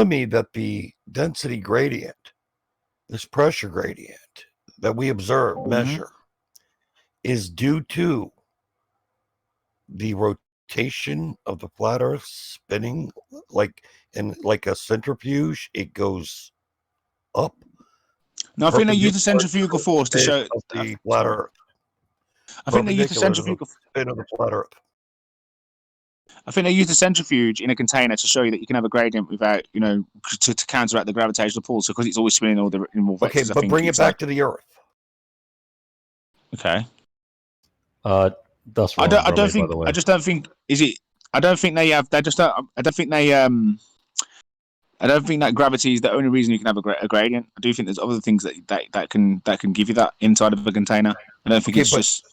me that the density gradient, this pressure gradient that we observe, measure, is due to the rotation of the flat Earth spinning like a centrifuge. It goes up. No, I think they use the centrifugal force to show the flat Earth. I think they use the centrifugal spin of the flat Earth. I think they use the centrifuge in a container to show you that you can have a gradient without, to counteract the gravitational pull. So because it's always spinning all the vectors. Okay, but bring it back to the Earth. Okay. That's wrong. I don't think. I just don't think. Is it? I don't think they have. They just don't. I don't think they. I don't think that gravity is the only reason you can have a gradient. I do think there's other things that can give you that inside of a container. I don't think it's just.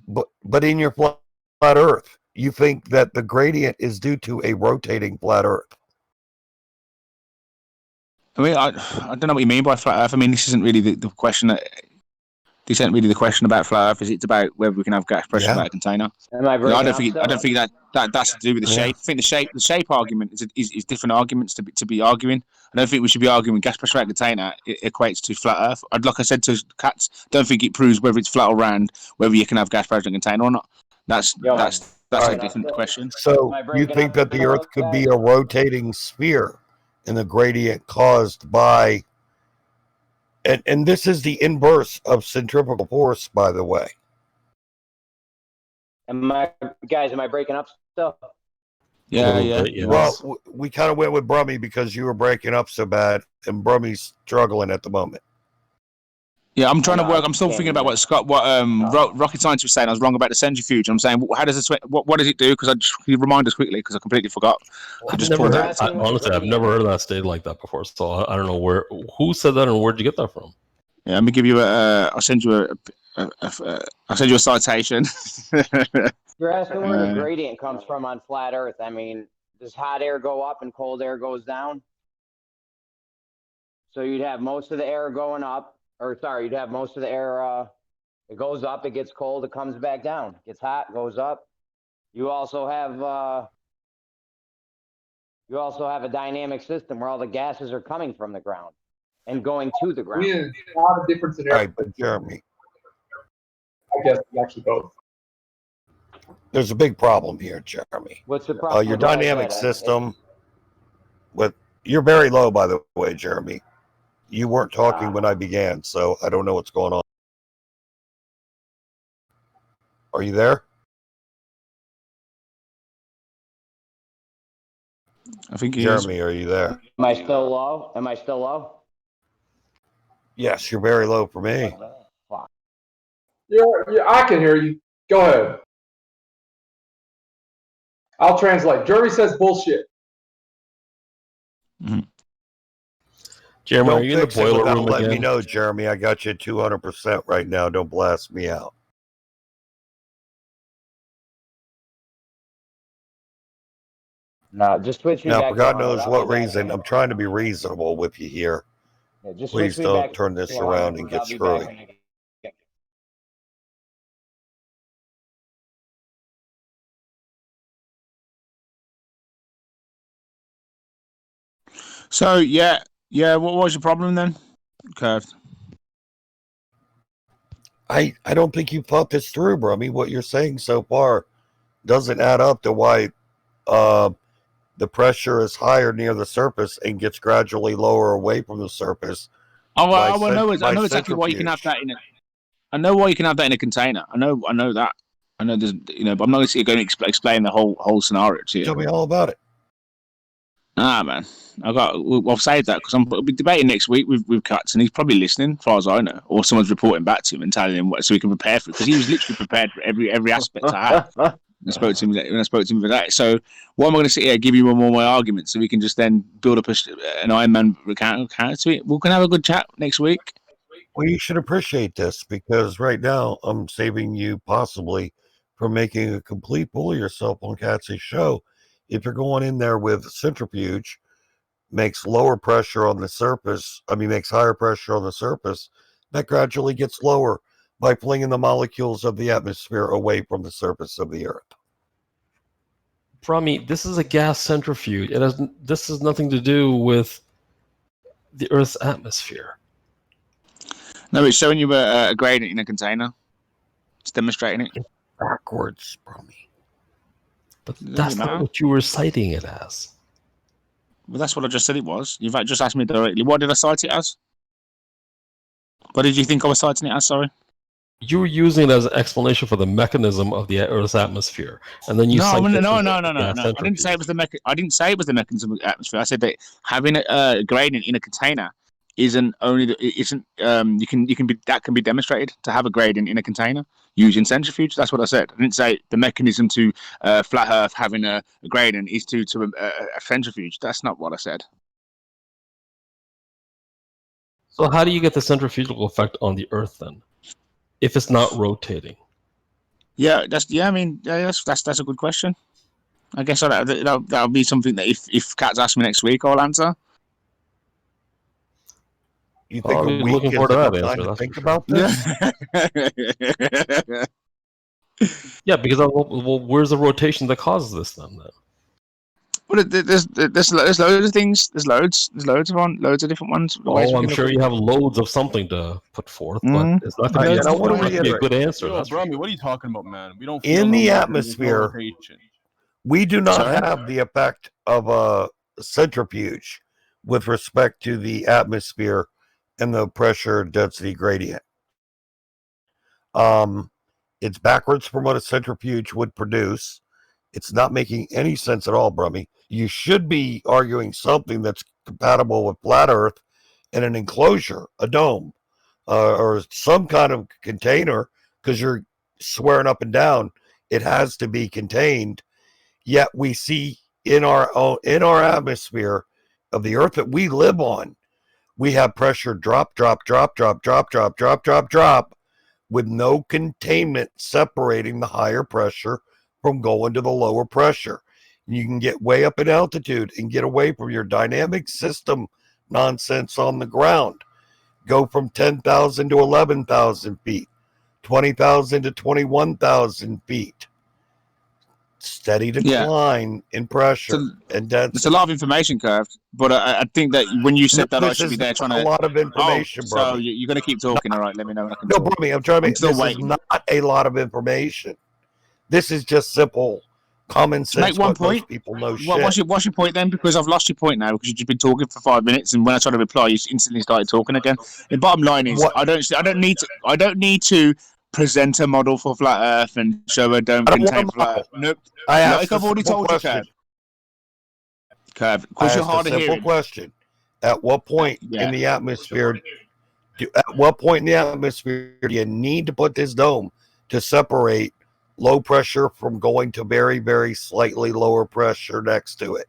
But in your flat Earth, you think that the gradient is due to a rotating flat Earth. I mean, I don't know what you mean by flat Earth. I mean, this isn't really the question. This isn't really the question about flat Earth. Is it about whether we can have gas pressure in a container? I don't think that's to do with the shape. I think the shape argument is different arguments to be arguing. I don't think we should be arguing gas pressure at a container equates to flat Earth. Like I said to Cats, don't think it proves whether it's flat or round, whether you can have gas pressure in a container or not. That's a different question. So you think that the Earth could be a rotating sphere, and the gradient caused by, and this is the inverse of centrifugal force, by the way. Am I breaking up still? Yeah. Well, we kind of went with Brummy because you were breaking up so bad, and Brummy's struggling at the moment. Yeah, I'm trying to work. I'm still thinking about what rocket science was saying. I was wrong about the centrifuge. I'm saying, how does what does it do? Because can you remind us quickly? Because I completely forgot. Honestly, I've never heard of that stated like that before. So I don't know who said that and where'd you get that from? Yeah, let me give you I'll send you a citation. You're asking where the gradient comes from on flat Earth. I mean, does hot air go up and cold air goes down? So you'd have most of the air going up. You'd have most of the air, it goes up, it gets cold, it comes back down. It gets hot, goes up. You also have a dynamic system where all the gases are coming from the ground and going to the ground. Yeah, a lot of different scenarios. Right, but Jeremy, I guess it's actually both. There's a big problem here, Jeremy. What's the problem? Your dynamic system, you're very low, by the way, Jeremy. You weren't talking when I began, so I don't know what's going on. Are you there? I think Jeremy, are you there? Am I still low? Yes, you're very low for me. Yeah, I can hear you. Go ahead. I'll translate. Jeremy says bullshit. Mm-hmm. Jeremy, are you in the boiler room again? Let me know, Jeremy. I got you 200% right now. Don't blast me out. No, just switch me back. Now, for God knows what reason, I'm trying to be reasonable with you here. Yeah, please don't turn this around and get screwy. So what was your problem then, Kurt? I don't think you thought this through, bro. I mean, what you're saying so far doesn't add up to why the pressure is higher near the surface and gets gradually lower away from the surface. I know exactly why you can have that in it. I know why you can have that in a container. I know that. I know there's, but I'm not going to explain the whole scenario to you. Tell me all about it. Man, I've saved that because I'll be debating next week with Katz, and he's probably listening, as far as I know, or someone's reporting back to him and telling him what, so he can prepare for it, because he was literally prepared for every aspect I had. I spoke to him for that. So, what am I going to sit here, give you more of my arguments, so we can just then build up an Iron Man counter to it? We can have a good chat next week. Well, you should appreciate this, because right now I'm saving you possibly from making a complete fool of yourself on Katz's show. If you're going in there with centrifuge, makes lower pressure on the surface, makes higher pressure on the surface, that gradually gets lower by flinging the molecules of the atmosphere away from the surface of the Earth. Brummy, this is a gas centrifuge. This has nothing to do with the Earth's atmosphere. No, it's showing you a gradient in a container. It's demonstrating it. Backwards, Brummy. But Doesn't that's matter. not what you were citing it as. Well, that's what I just said it was. You've just asked me directly. What did I cite it as? What did you think I was citing it as? Sorry. You were using it as an explanation for the mechanism of the Earth's atmosphere, and then you No. I didn't say it was the I didn't say it was the mechanism of the atmosphere. I said that having a gradient in a container isn't you can be that can be demonstrated to have a gradient in a container using centrifuge. That's what I said. I didn't say the mechanism to flat Earth having a gradient is to a centrifuge. That's not what I said. So how do you get the centrifugal effect on the Earth then, if it's not rotating? Yeah, that's a good question. I guess that'll be something that if Kat's ask me next week, I'll answer. You think I'll a be week looking is forward to that enough answer, time to that's think for about this? Yeah, because where's the rotation that causes this then? Well, there's loads of things. There's loads of different ones. I'm sure you have loads of something to put forth, but it's not going to be a good answer. Yo, that's Brummy, what are you talking about, man? We don't In the atmosphere, we do not Sorry? have the effect of a centrifuge with respect to the atmosphere and the pressure density gradient. It's backwards from what a centrifuge would produce. It's not making any sense at all, Brummy. You should be arguing something that's compatible with flat Earth and an enclosure, a dome, or some kind of container, because you're swearing up and down it has to be contained. Yet we see in our atmosphere of the Earth that we live on, we have pressure drop, with no containment separating the higher pressure from going to the lower pressure. You can get way up in altitude and get away from your dynamic system nonsense on the ground. Go from 10,000 to 11,000 feet, 20,000 to 21,000 feet. Steady decline in pressure and density. It's a lot of information, Curve, but I think that when you said that I should be there trying to... a lot of information, bro. So you're going to keep talking, all right? Let me know when I can talk. talk. Brummy, I'm trying to make this is not a lot of information. This is just simple common sense. Make one point. Most people know shit. What's your point then? Because I've lost your point now because you've just been talking for 5 minutes, and when I try to reply, you instantly started talking again. The bottom line is, I don't need to present a model for flat Earth and show a dome contain flat Earth. Nope. I've already told you, Curve. Because you're hard to hear. Simple question: at what point in the atmosphere? At what point in the atmosphere do you need to put this dome to separate low pressure from going to very, very slightly lower pressure next to it?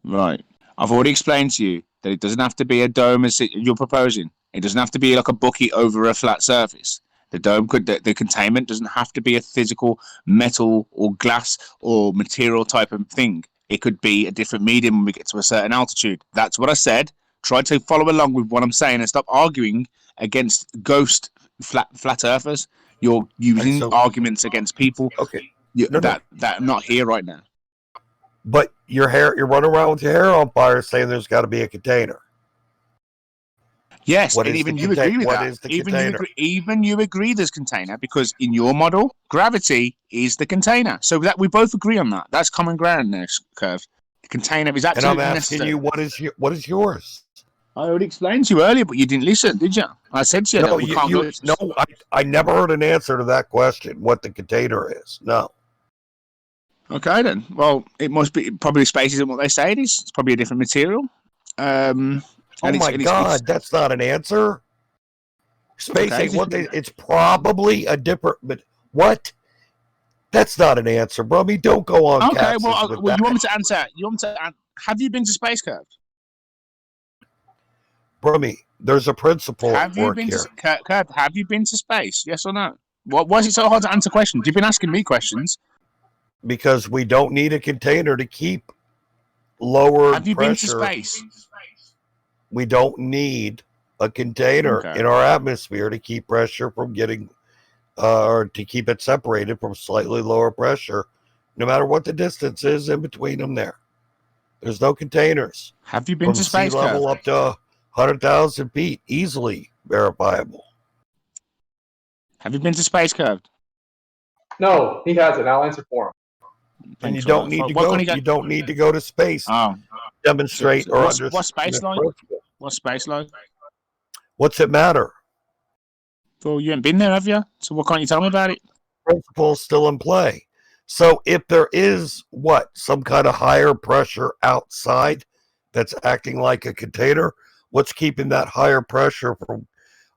Right. I've already explained to you that it doesn't have to be a dome as you're proposing. It doesn't have to be like a bucket over a flat surface. The dome the containment doesn't have to be a physical metal or glass or material type of thing. It could be a different medium when we get to a certain altitude. That's what I said. Try to follow along with what I'm saying and stop arguing against ghost flat earthers. You're using arguments against people that are not here right now. But you're running around with your hair on fire saying there's got to be a container. Yes, and even you agree with that. Even you agree there's container because in your model, gravity is the container. So that we both agree on that. That's common ground there, Curve. The container is absolutely necessary. And I'm asking you, what is yours? I already explained to you earlier, but you didn't listen, did you? I said to you I never heard an answer to that question, what the container is. No. Okay, then. Well, it must be probably space isn't what they say it is. It's probably a different material. That's not an answer. Space ain't what they... It's probably a different... But what? That's not an answer, bro. Don't go on. Okay, you want me to answer? Have you been to space, Curve? Brummy, there's a principle. Have you been to space? Yes or no? Why is it so hard to answer questions? You've been asking me questions. Because we don't need a container to keep lower pressure. Have you been to space? We don't need a container in our atmosphere to keep pressure from getting, or to keep it separated from slightly lower pressure no matter what the distance is in between them there. There's no containers. Have you been From to sea space, level Kev? up to 100,000 feet, easily verifiable. Have you been to space, Kev? No, he hasn't. I'll answer for him. And you Thanks, don't Robert. need to What go. can he get? You don't need to go to space. Oh, Demonstrate or what's understand. space like? What's space like? What's it matter? Well, you haven't been there, have you? So what can't you tell me about it? Principle still in play. So if there is some kind of higher pressure outside that's acting like a container, what's keeping that higher pressure from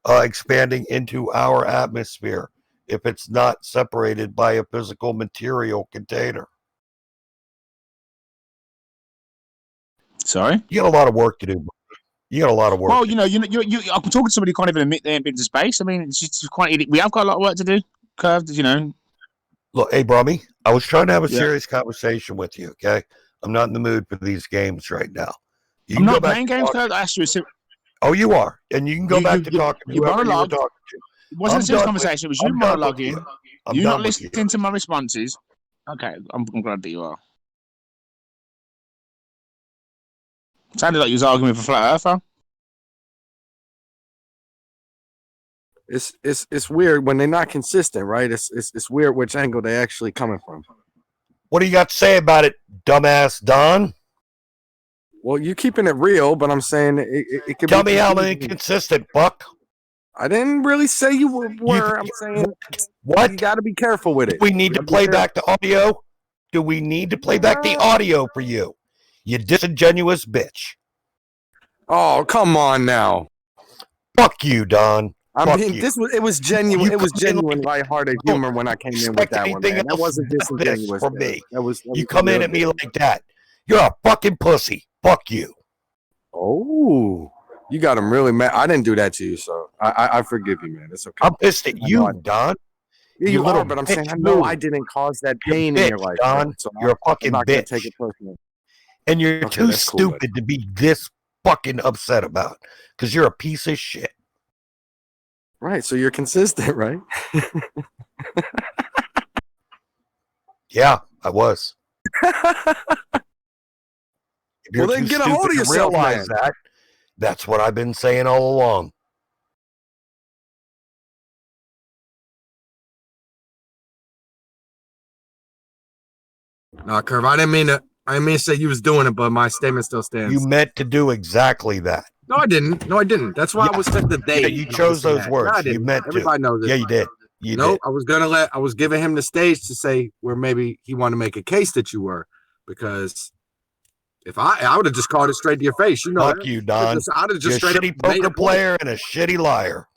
expanding into our atmosphere if it's not separated by a physical material container? Sorry? You got a lot of work to do. You got a lot of work. Well, I'm talking to somebody who can't even admit they ain't been to space. I mean, it's just quite. We have got a lot of work to do. Curved, Look, hey, Brummy, I was trying to have a Yeah. serious conversation with you, okay? I'm not in the mood for these games right now. You I'm can go not back playing to games, talking- Curved. I asked you a simple. Oh, you are. And you can go back to talking to you whoever you were monologued. talking to. It wasn't I'm a serious done conversation. It was you I'm done with monologuing. you. I'm You're done not with you. listening to my responses. Okay, I'm glad that you are. Sounded like you was arguing with a flat earther. It's weird when they're not consistent, right? It's weird which angle they actually coming from. What do you got to say about it, dumbass Don? Well, you keeping it real, but I'm saying it could Tell be me how I'm confusing. inconsistent, Buck. I didn't really say you were. I'm saying What? you got to be careful with Do it. we need to Gotta be play careful. back the audio? Do we need to play back the audio for you? You disingenuous bitch. Oh, come on now. Fuck you, Don. I Fuck mean, you. it was genuine. You It was come in genuine, like- lighthearted Don't humor when I came in with expect that one, anything man. That else wasn't but this disingenuous from there. me. That was You come in real at me good. like that. You're a fucking pussy. Fuck you. Oh, you got him really mad. I didn't do that to you, so I forgive you, man. It's okay. I'm pissed at I you, know I- Don. Yeah, you you little are, but I'm bitch, saying I know you. I didn't cause that You're a pain in your bitch, life, Don. man, so You're a I'm fucking not gonna bitch. take it personally. And you're Okay, too that's cool, buddy. stupid to be this fucking upset about because you're a piece of shit. Right, so you're consistent, right? Yeah, I was. If you're Well, then too get a hold stupid of to yourself, realize man. that, that's what I've been saying all along. Nah, Curve, I didn't mean to say you was doing it, but my statement still stands. You meant to do exactly that. No, I didn't. That's why I was set the day. Yeah, you chose those words. No, I You didn't. meant Everybody to. knows it. Yeah, you did. You No, did. I was giving him the stage to say where maybe he wanted to make a case that you were, because if I would have just called it straight to your face, you know. Fuck you, Don. I'd have just You're a straight shitty up made poker a point. player and a shitty liar.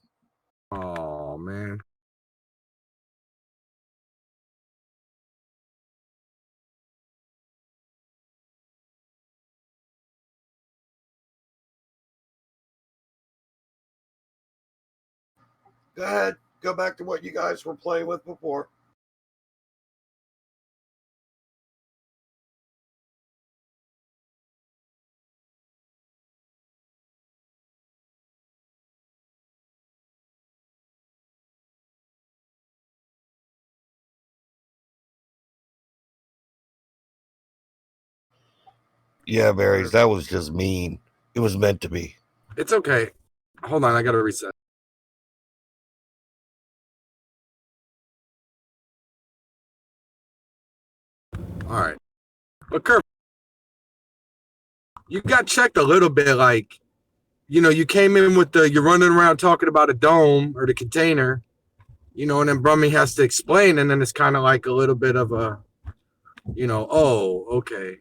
Oh man. Go ahead. Go back to what you guys were playing with before. Yeah, Varys, that was just mean. It was meant to be. It's okay. Hold on, I gotta reset. All right. But Kurt, you got checked a little bit, like, you came in with you're running around talking about a dome or the container, and then Brummy has to explain, and then it's kind of like a little bit of a, oh, okay.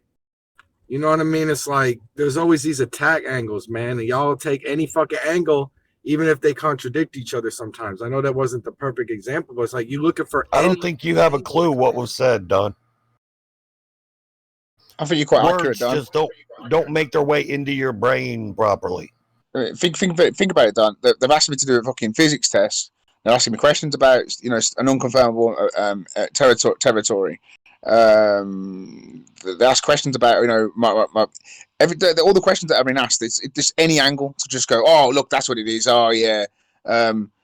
You know what I mean? It's like there's always these attack angles, man, and y'all take any fucking angle, even if they contradict each other sometimes. I know that wasn't the perfect example, but it's like you looking for I don't think you have a clue what was said, Don. I think you're quite Words accurate, Don. just don't make their way into your brain properly. Think about it, Don. They've asked me to do a fucking physics test. They're asking me questions about, an unconfirmable territory. They ask questions about, all the questions that have been asked. It's just any angle to just go, oh, look, that's what it is. Oh, yeah.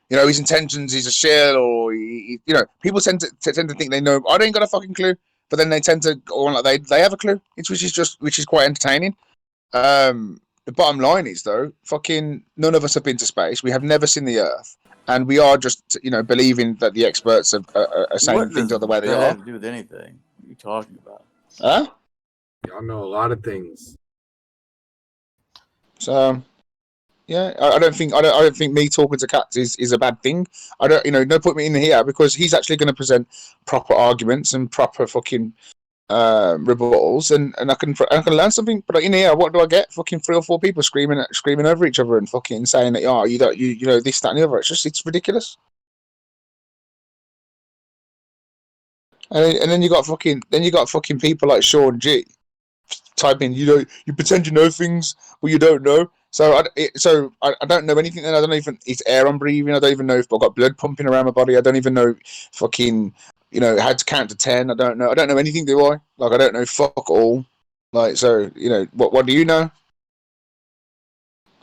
His intentions, he's a shell, or people tend to think they know. I ain't got a fucking clue. but then they tend to go on like they have a clue, which is quite entertaining. The bottom line is though, fucking none of us have been to space. We have never seen the Earth, and we are just believing that the experts are saying things are the way they that are. have to do with anything? What are you talking about? Huh? Y'all know a lot of things. So yeah, I don't think me talking to Cats is a bad thing. I don't, no put me in here because he's actually going to present proper arguments and proper fucking rebuttals, and I can learn something. But in here, what do I get? Fucking 3 or 4 people screaming over each other and fucking saying that you know this, that, and the other. It's ridiculous. And then you got fucking people like Sean G typing, you pretend you know things, but you don't know. So I don't know anything. And I don't even, it's air I'm breathing. I don't even know if I've got blood pumping around my body. I don't even know fucking, how to count to 10. I don't know anything, do I? Like, I don't know fuck all. Like, so, what do you know?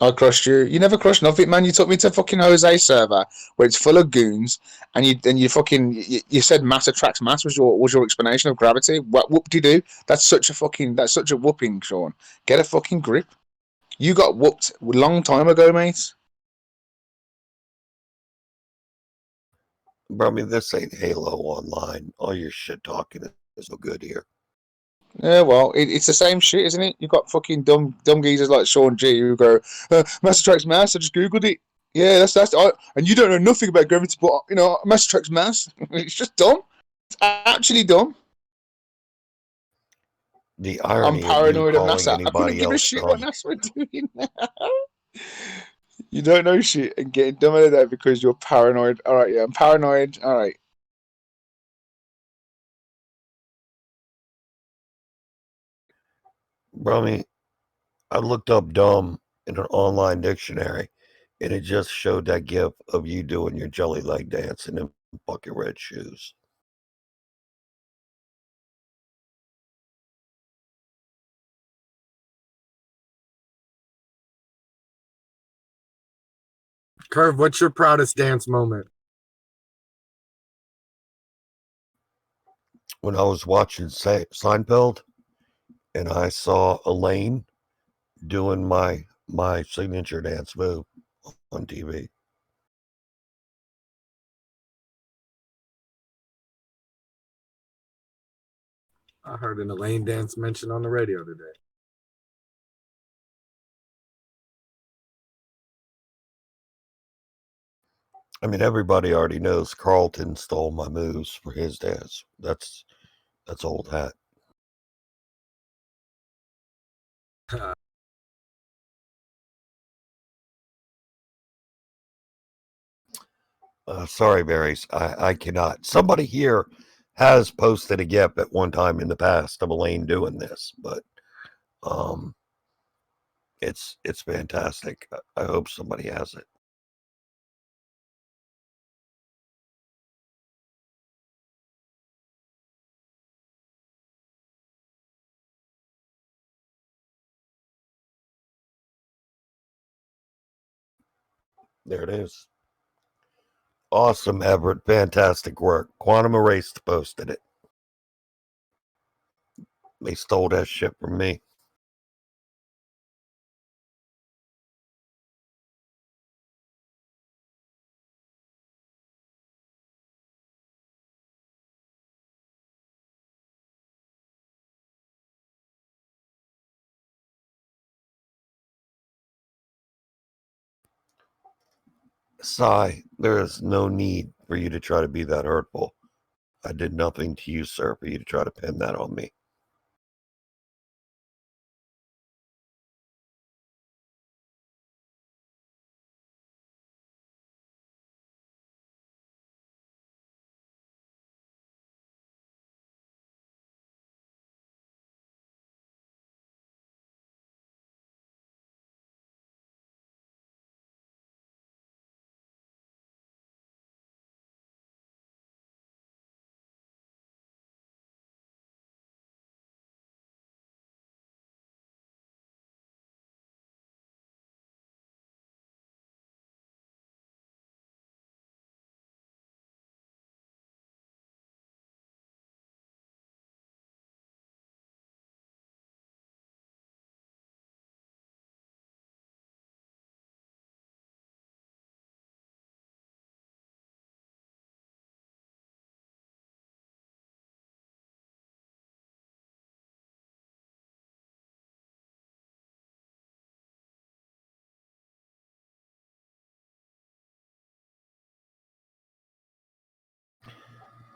I crushed you. You never crushed nothing, man. You took me to fucking Jose server where it's full of goons, and you said mass attracts mass was your explanation of gravity. What whoop de do? That's such a whooping, Sean. Get a fucking grip. You got whooped a long time ago, mate. Bro, I mean, this ain't Halo Online. All your shit talking is no good here. Yeah, well, it's the same shit, isn't it? You got fucking dumb geezers like Sean G who go, mass attracts mass. I just googled it. Yeah, and you don't know nothing about gravity, but mass attracts mass. It's just dumb. It's actually dumb. The I'm irony of you paranoid of calling NASA. I couldn't anybody give a else shit what dumb. NASA were doing now. You don't know shit and getting dumb out of that because you're paranoid. All right, yeah, I'm paranoid. All right. Bro, I mean, I looked up dumb in an online dictionary, and it just showed that gif of you doing your jelly leg dance in them fucking red shoes. Curve, what's your proudest dance moment? When I was watching Seinfeld, and I saw Elaine doing my signature dance move on TV. I heard an Elaine dance mentioned on the radio today. I mean, everybody already knows Carlton stole my moves for his dance. That's old hat. Sorry, Berries. I cannot. Somebody here has posted a GIF at one time in the past of Elaine doing this, but it's fantastic. I hope somebody has it. There it is. Awesome, Everett. Fantastic work. Quantum Erased posted it. They stole that shit from me. Sigh, there is no need for you to try to be that hurtful. I did nothing to you, sir, for you to try to pin that on me.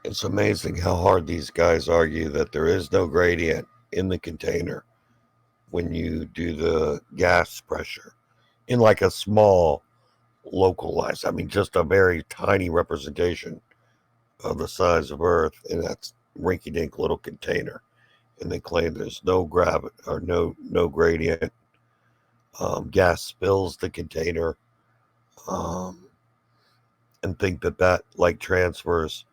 It's amazing how hard these guys argue that there is no gradient in the container when you do the gas pressure in like a small localized, I mean, just a very tiny representation of the size of Earth in that rinky-dink little container. And they claim there's no gravity or no gradient. Gas spills the container, and think that like transfers,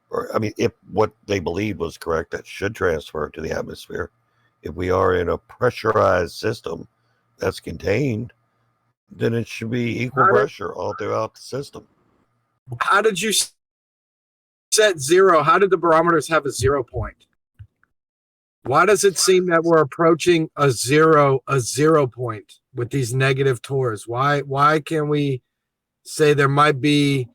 or I mean, if what they believe was correct, that should transfer to the atmosphere. If we are in a pressurized system that's contained, then it should be equal pressure all throughout the system. How did you set zero? How did the barometers have a 0 point? Why does it seem that we're approaching a zero point with these negative tours? Why can we say there might be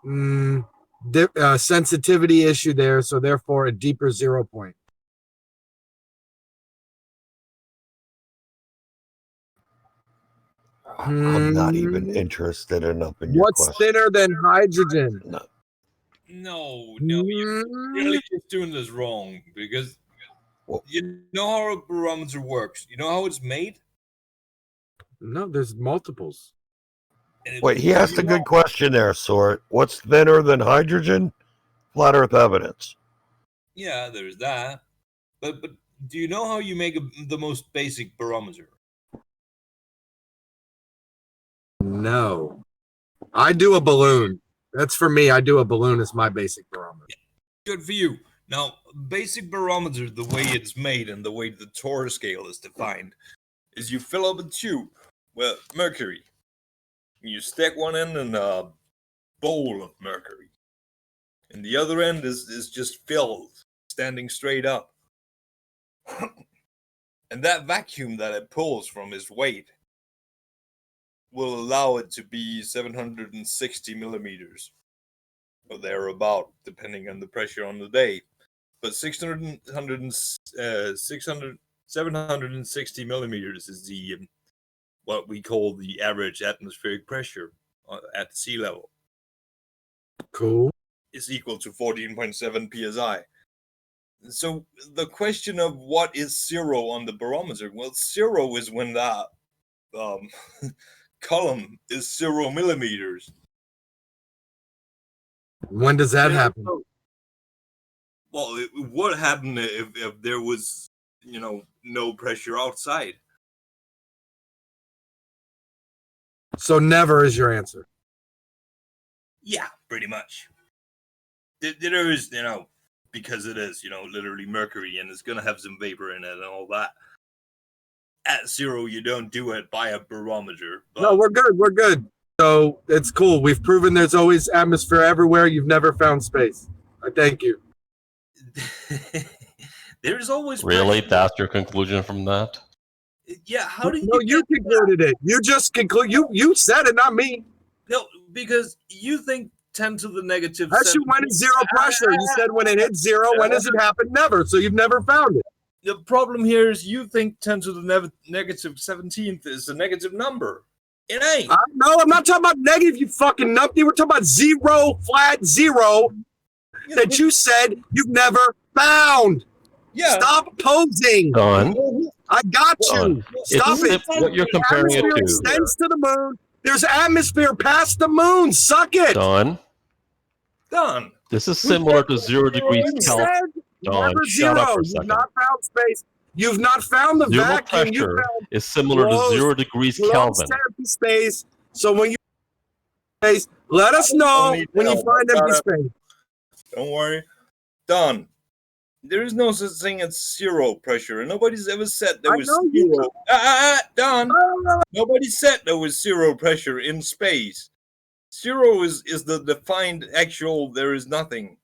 a sensitivity issue there, so therefore a deeper 0 point? I'm not even interested enough in your What's question. thinner than hydrogen? No, you're really just doing this wrong, because you know how a barometer works. You know how it's made? No, there's multiples. Wait, he asked a good question there, Sort. What's thinner than hydrogen? Flat Earth evidence. Yeah, there's that. But do you know how you make the most basic barometer? No. I do a balloon. That's for me. I do a balloon as my basic barometer. Good for you. Now, basic barometer, the way it's made and the way the Torr scale is defined, is you fill up a tube with mercury. You stick one end in a bowl of mercury. And the other end is just filled, standing straight up. And that vacuum that it pulls from its weight will allow it to be 760 millimeters, or thereabout, depending on the pressure on the day. But 760 millimeters is the what we call the average atmospheric pressure at sea level. Cool. Is equal to 14.7 psi. So the question of what is zero on the barometer? Well, zero is when that column is 0 millimeters. When does that happen? Well, it would happen if there was, no pressure outside. So never is your answer. Yeah, pretty much. There is, because it is, literally mercury, and it's going to have some vapor in it and all that. At zero, you don't do it by a barometer. But... No, we're good. We're good. So it's cool. We've proven there's always atmosphere everywhere. You've never found space. I thank you. There's always Really? pressure. That's your conclusion from that? Yeah, how do you... No, you concluded it. You just conclude. You said it, not me. No, because you think 10 to the negative... That's you when it's zero pressure. You said when it hits zero, when does it happen? Never. So you've never found it. The problem here is you think 10 to the negative 17th is a negative number. It ain't. No, I'm not talking about negative, you fucking numpty. We're talking about zero, flat zero, that you said you've never found. Yeah. Stop posing. Don. I got you. Stop it. What you're comparing it Atmosphere to. extends to the moon. There's atmosphere past the moon. Suck it. Don. Don. This is similar to 0 degrees Kelvin. Don, shut up for a You've second. not found space. You've not found the Zero vacuum. You pressure found is similar to 0 degrees Kelvin. empty space. So when you space, let us know when you find empty space. Don't worry. Don, there is no such thing as zero pressure, and nobody's ever said there was zero. Don, nobody said there was zero pressure in space. Zero is the defined actual, there is nothing.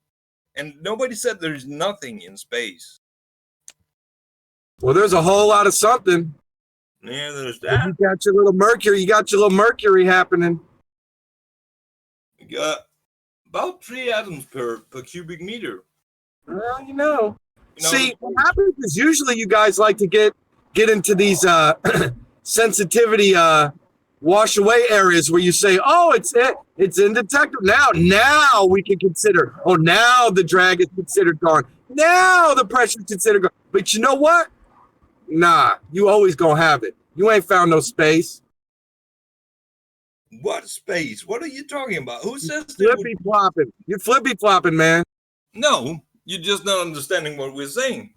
And nobody said there's nothing in space. Well, there's a whole lot of something. Yeah, there's that. You got your little mercury. You got your little mercury happening. You got about 3 atoms per cubic meter. Well, See, what happens is usually you guys like to get into these sensitivity wash away areas where you say, oh, it's indetectable. Now we can consider, oh, now the drag is considered gone. Now the pressure is considered gone. But you know what? Nah, you always gonna have it. You ain't found no space. What space? What are you talking about? Who says Flippy flopping? You're flippy flopping, man. No, you're just not understanding what we're saying.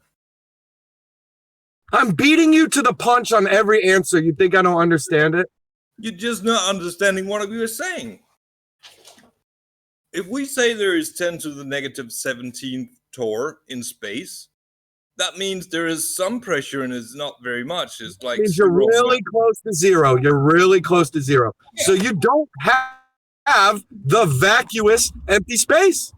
I'm beating you to the punch on every answer. You think I don't understand it? You're just not understanding what we were saying. If we say there is 10 to the negative 17th torr in space, that means there is some pressure and it's not very much. It's like you're really close to zero. You're really close to zero. Yeah. So you don't have the vacuous empty space.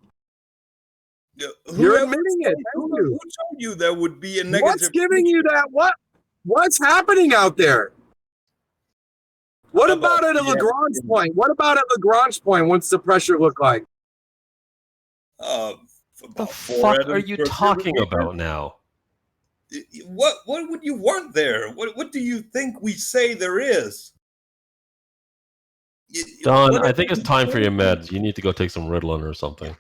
You're admitting it. Who told you there would be a negative? What's giving you that? What's happening out there? What about at a Lagrange point? What about at Lagrange point? What's the pressure look like? What the fuck are you talking about now? What would you want there? What do you think we say there is? Don, I think it's time for your meds. You need to go take some Ritalin or something.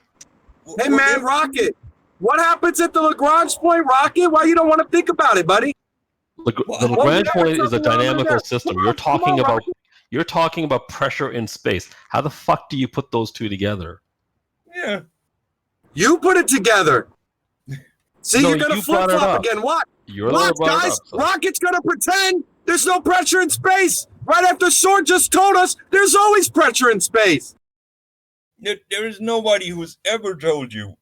Hey man, Rocket, what happens at the Lagrange point, Rocket? Why you don't want to think about it, buddy? The Lagrange point is a dynamical system. You're talking about pressure in space. How the fuck do you put those two together? Yeah. You put it together. See, you're going to flip-flop again. What? What, guys? Rocket's going to pretend there's no pressure in space. Right after Sword just told us there's always pressure in space. There is nobody who's ever told you.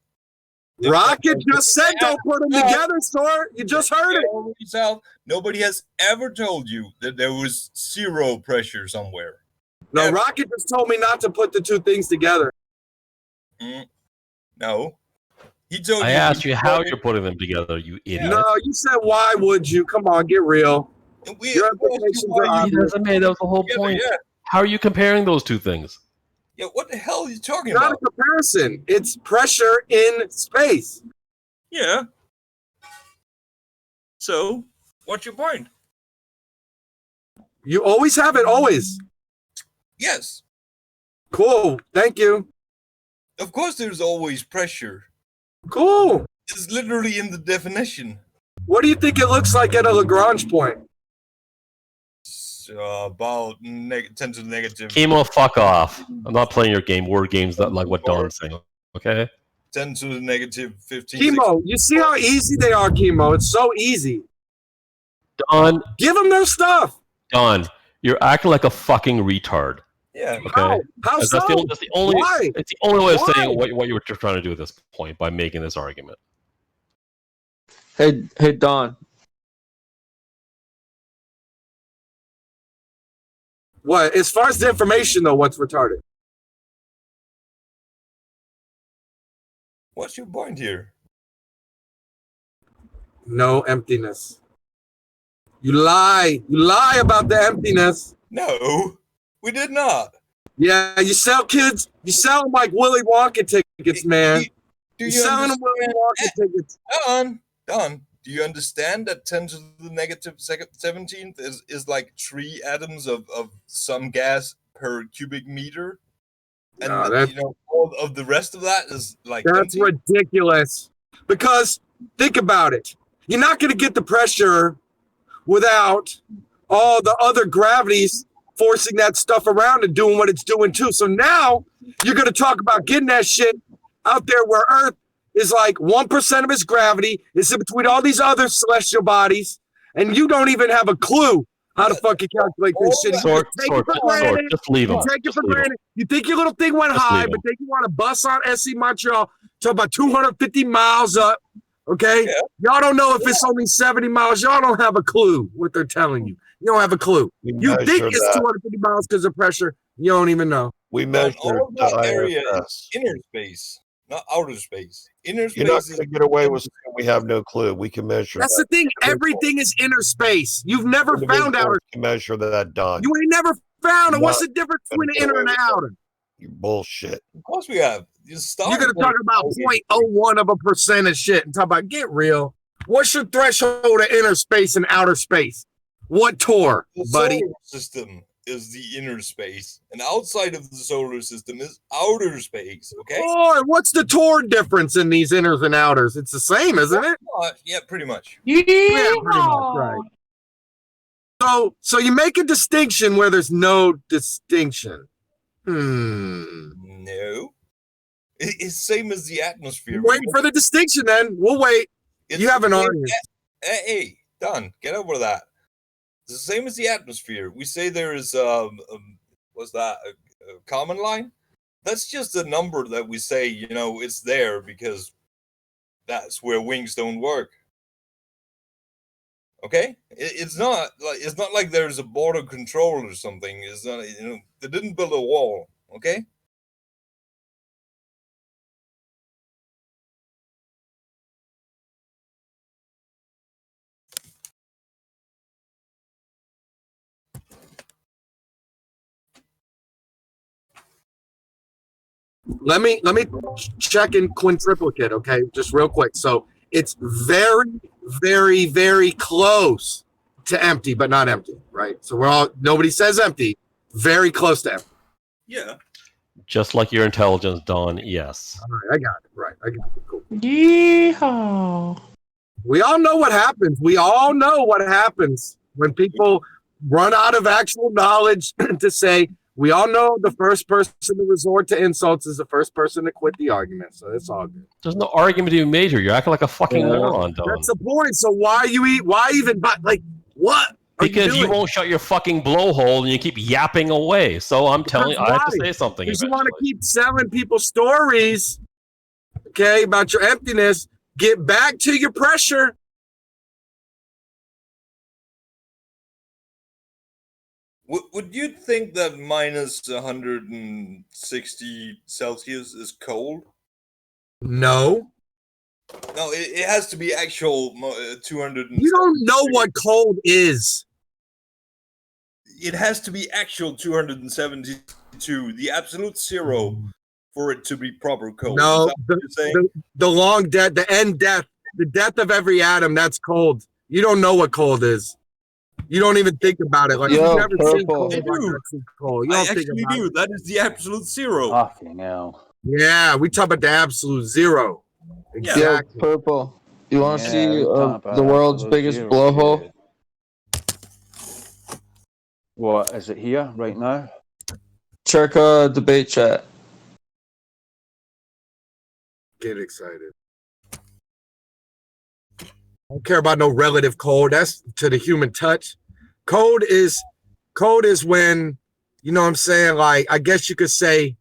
Rocket just said don't put them together, Sword. You just heard it. Nobody has ever told you that there was zero pressure somewhere. No, Rocket just told me not to put the two things together. No. He told I asked you how you're putting them together, you idiot. No, you said why would you? Come on, get real. Your implications are obvious. That was the whole point. Yeah. How are you comparing those two things? Yeah, what the hell are you talking about? Not a comparison. It's pressure in space. Yeah. So, what's your point? You always have it, always. Yes. Cool. Thank you. Of course there's always pressure. Cool. It's literally in the definition. What do you think it looks like at a Lagrange point? About 10 to the negative. Kimo, fuck off. I'm not playing your game. Word games that like what Don's saying. Okay? 10 to the negative 15. Kimo, 16. You see how easy they are, Kimo. It's so easy. Don. Give them their stuff. Don, you're acting like a fucking retard. Yeah. How Okay. so? That's the only. Why? It's the only way of saying what you were trying to do at this point by making this argument. Hey, Don. What? As far as the information, though, what's retarded? What's your point here? No emptiness. You lie. You lie about the emptiness. No, we did not. Yeah, you sell kids. You sell them like Willy Wonka tickets, man. Do you selling them Willy Wonka tickets. Don, do you understand that 10 to the negative 17th is like 3 atoms of some gas per cubic meter? And all of the rest of that is like that's empty? Ridiculous. Because think about it. You're not going to get the pressure without all the other gravities forcing that stuff around and doing what it's doing too. So now you're going to talk about getting that shit out there where Earth is like 1% of its gravity. It's in between all these other celestial bodies, and you don't even have a clue how to fucking calculate this shit. Just leave them. Take it for granted. You think your little thing went high, but then you want to bus on SC Montreal to about 250 miles up. Okay? Yeah. Y'all don't know if it's only 70 miles. Y'all don't have a clue what they're telling you. You don't have a clue. You think it's 250 miles because of pressure. You don't even know. We measure all of that area is inner space, not outer space. Inner space. You're not going to get away with saying we have no clue. We can measure. That's the thing. Everything is inner space. You've never found outer. You measure that, Don. You ain't never found it. What's the difference between the inner and the outer? You bullshit. Of course we have. You're going to talk about 0.01% of shit and talk about get real. What's your threshold of inner space and outer space? What torr, buddy? System. is the inner space, and outside of the solar system is outer space. Okay. Oh, and what's the torque difference in these inners and outers? It's the same, isn't it? Yeah, pretty much. Yeah, pretty much, right. So you make a distinction where there's no distinction. No. It's same as the atmosphere. Wait for the distinction, then. We'll wait. You have an audience. Hey, done. Get over that. It's the same as the atmosphere. We say there is what's that? A common line? That's just a number that we say, it's there because that's where wings don't work. Okay? It's not like there's a border control or something. It's not, they didn't build a wall. Okay? Let me check in quintuplicate, okay? Just real quick. So it's very, very, very close to empty, but not empty, right? So nobody says empty. Very close to empty. Yeah. Just like your intelligence, Don. Yes. All right, I got it. Right, I got it. Cool. Yeehaw. We all know what happens. We all know what happens when people run out of actual knowledge to say. We all know the first person to resort to insults is the first person to quit the argument. So it's all good. There's no argument to be made here. You're acting like a fucking moron, Don. That's the point. So why even what? Because you won't shut your fucking blowhole and you keep yapping away. So I'm telling you, I have to say something. Because you want to keep selling people stories, okay, about your emptiness. Get back to your pressure. Would you think that minus 160 Celsius is cold? No. No, it has to be actual 200. You don't know what cold is. It has to be actual 272, the absolute zero, for it to be proper cold. No, the long death, the end death, the death of every atom, that's cold. You don't know what cold is. You don't even think about it. Like, you've never seen cold. I do. Cold. I actually do. That is the absolute zero. Fucking hell. Yeah, we talk about the absolute zero. Exactly. Yeah, Purple. You want to see the world's biggest blowhole? What, is it here right now? Check debate chat. Get excited. I don't care about no relative cold. That's to the human touch. Cold is when, you know what I'm saying? Like, I guess you could say,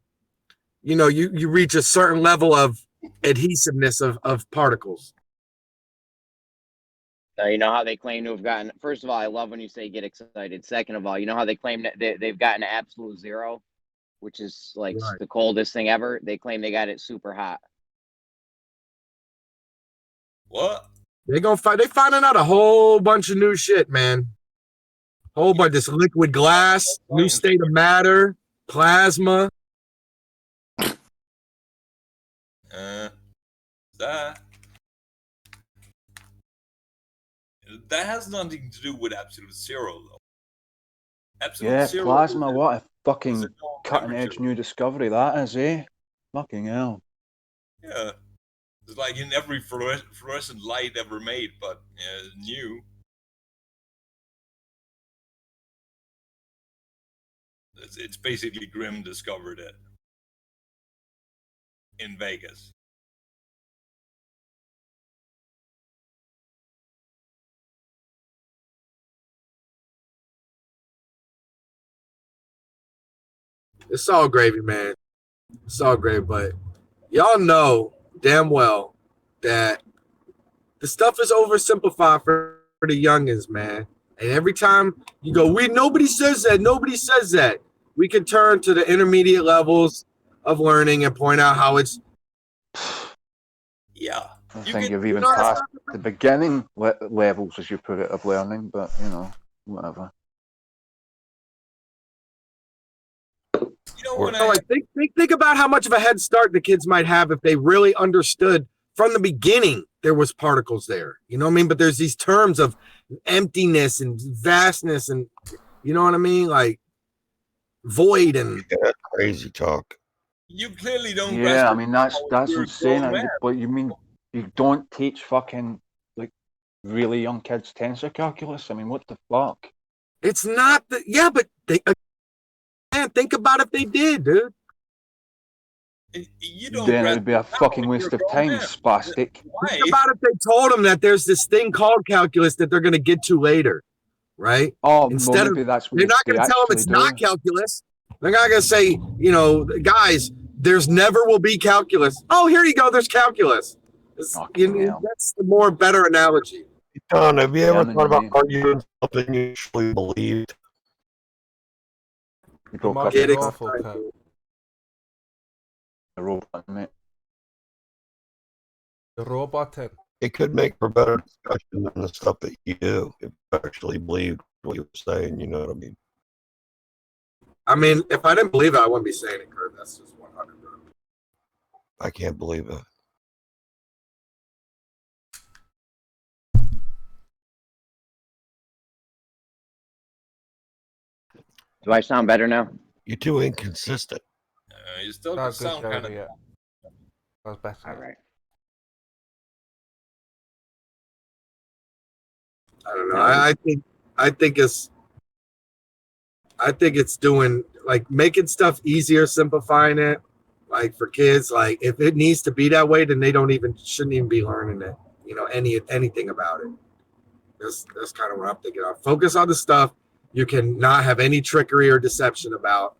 you reach a certain level of adhesiveness of particles. You know how they claim to have gotten, first of all, I love when you say get excited. Second of all, you know how they claim that they've gotten absolute zero, which is like the coldest thing ever. They claim they got it super hot. What? They finding out a whole bunch of new shit, man. Whole bunch of this liquid glass, new state of matter, plasma. That has nothing to do with absolute zero, though. Absolute zero. Plasma, what a fucking cutting-edge new discovery that is, eh? Fucking hell. Yeah. It's like in every fluorescent light ever made, but new. It's basically Grimm discovered it in Vegas. It's all gravy, man. It's all gravy, but y'all know damn well that the stuff is oversimplified for the youngins, man. And every time you go, nobody says that. We can turn to the intermediate levels of learning and point out how it's. Yeah. I think you've even passed the beginning levels, as you put it, of learning, but, whatever. Think about how much of a head start the kids might have if they really understood from the beginning there was particles there. You know what I mean? But there's these terms of emptiness and vastness, and you know what I mean? Like, void and that's crazy talk. You clearly don't. Yeah, I mean that's insane. But you mean you don't teach fucking like really young kids tensor calculus? I mean, what the fuck? It's not the but they man, think about if they did, dude. You don't. Then it would be a fucking waste of time, spastic. Think about if they told them that there's this thing called calculus that they're going to get to later, right? Oh, Instead well, maybe that's what they're not going to tell them it's not calculus. They're not going to say, guys, there's never will be calculus. Oh, here you go. There's calculus. That's the more better analogy. Don, have you ever thought about arguing something you actually believed? Get The robot, mate. The robot. It could make for better discussion than the stuff that you do if you actually believed what you were saying. You know what I mean? I mean, if I didn't believe it, I wouldn't be saying it, Kurt. That's just 100. I can't believe it. Do I sound better now? You're too inconsistent. You still sound kind of. That was better. All right. I don't know. I think it's doing like making stuff easier, simplifying it, like for kids. Like if it needs to be that way, then they shouldn't even be learning it. Anything about it. That's kind of what I'm thinking of. Focus on the stuff you can not have any trickery or deception about.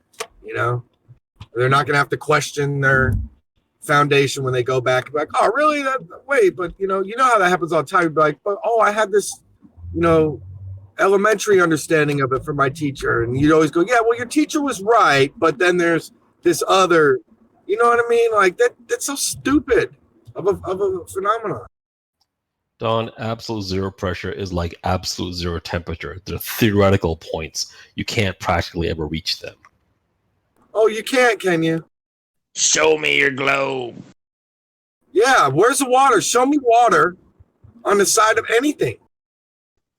They're not going to have to question their foundation when they go back. Like, oh, really? Wait, but you know how that happens all the time. You'd be like, but I had this, elementary understanding of it from my teacher, and you'd always go, yeah, well, your teacher was right, but then there's this other, you know what I mean? Like that's so stupid of a phenomenon. Don, absolute zero pressure is like absolute zero temperature. They're theoretical points. You can't practically ever reach them. Oh, you can't, can you? Show me your globe. Yeah, where's the water? Show me water on the side of anything.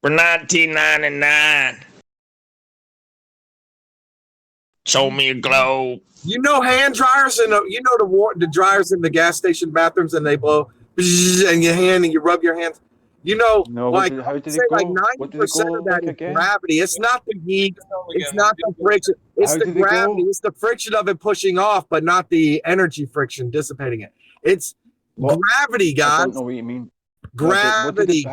For 1999. Show me your globe. Hand dryers and the dryers in the gas station bathrooms, and they blow and your hand and you rub your hands. How like did it like go? 90% of that is gravity. It's not the heat. It's not the friction. It's the gravity. It's the friction of it pushing off, but not the energy friction dissipating it. It's gravity, guys. I don't know what you mean. Gravity.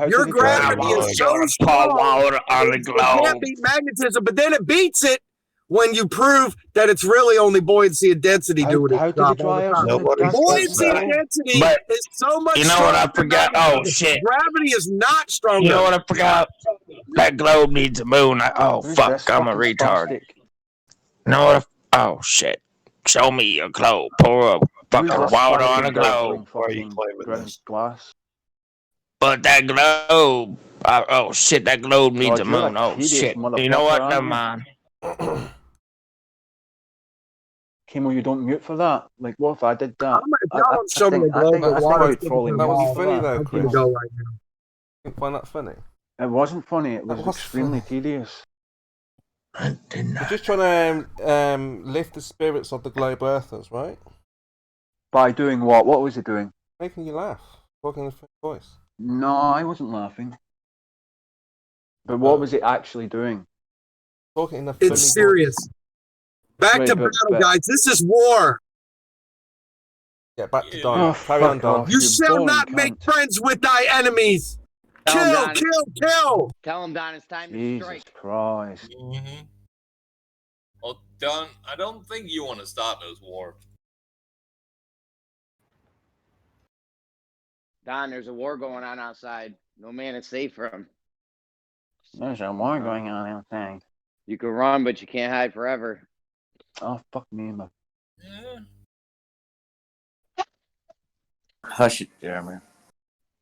Your gravity is so strong. Water on the It globe. can't beat magnetism, but then it beats it when you prove that it's really only buoyancy and density doing it. Buoyancy and density is so much. You know what I forgot? Oh shit! Gravity is not strong. You know what I forgot? That globe needs a moon. Fuck! I'm a retard. You know what? Oh shit! Show me your globe. Pour a fucking water on the globe. Why are you claiming this? Glass. But that globe. Oh shit! That globe needs a moon. Oh shit! You know what? Never mind. Kimo, you don't mute for that. Like, what if I did that? Show me the globe of water. That was funny though, Chris. You find that funny? It wasn't funny. It was extremely tedious. You're just trying to lift the spirits of the globe earthers, right? By doing what? What was he doing? Making you laugh. Talking in a funny voice. No, I wasn't laughing. But what was he actually doing? Talking in a funny It's serious. voice. Back to battle, guys. This is war. Yeah, back to Don. Carry on, Don. You shall not make friends with thy enemies. Kill, kill, kill. Tell him, Don, it's time to Jesus strike. Christ. Mm-hmm. Well, Don, I don't think you want to start this war. Don, there's a war going on outside. No man is safe from. There's a war going on outside. You can run, but you can't hide forever. Oh, fuck me, man. Yeah. Hush it, Jeremy.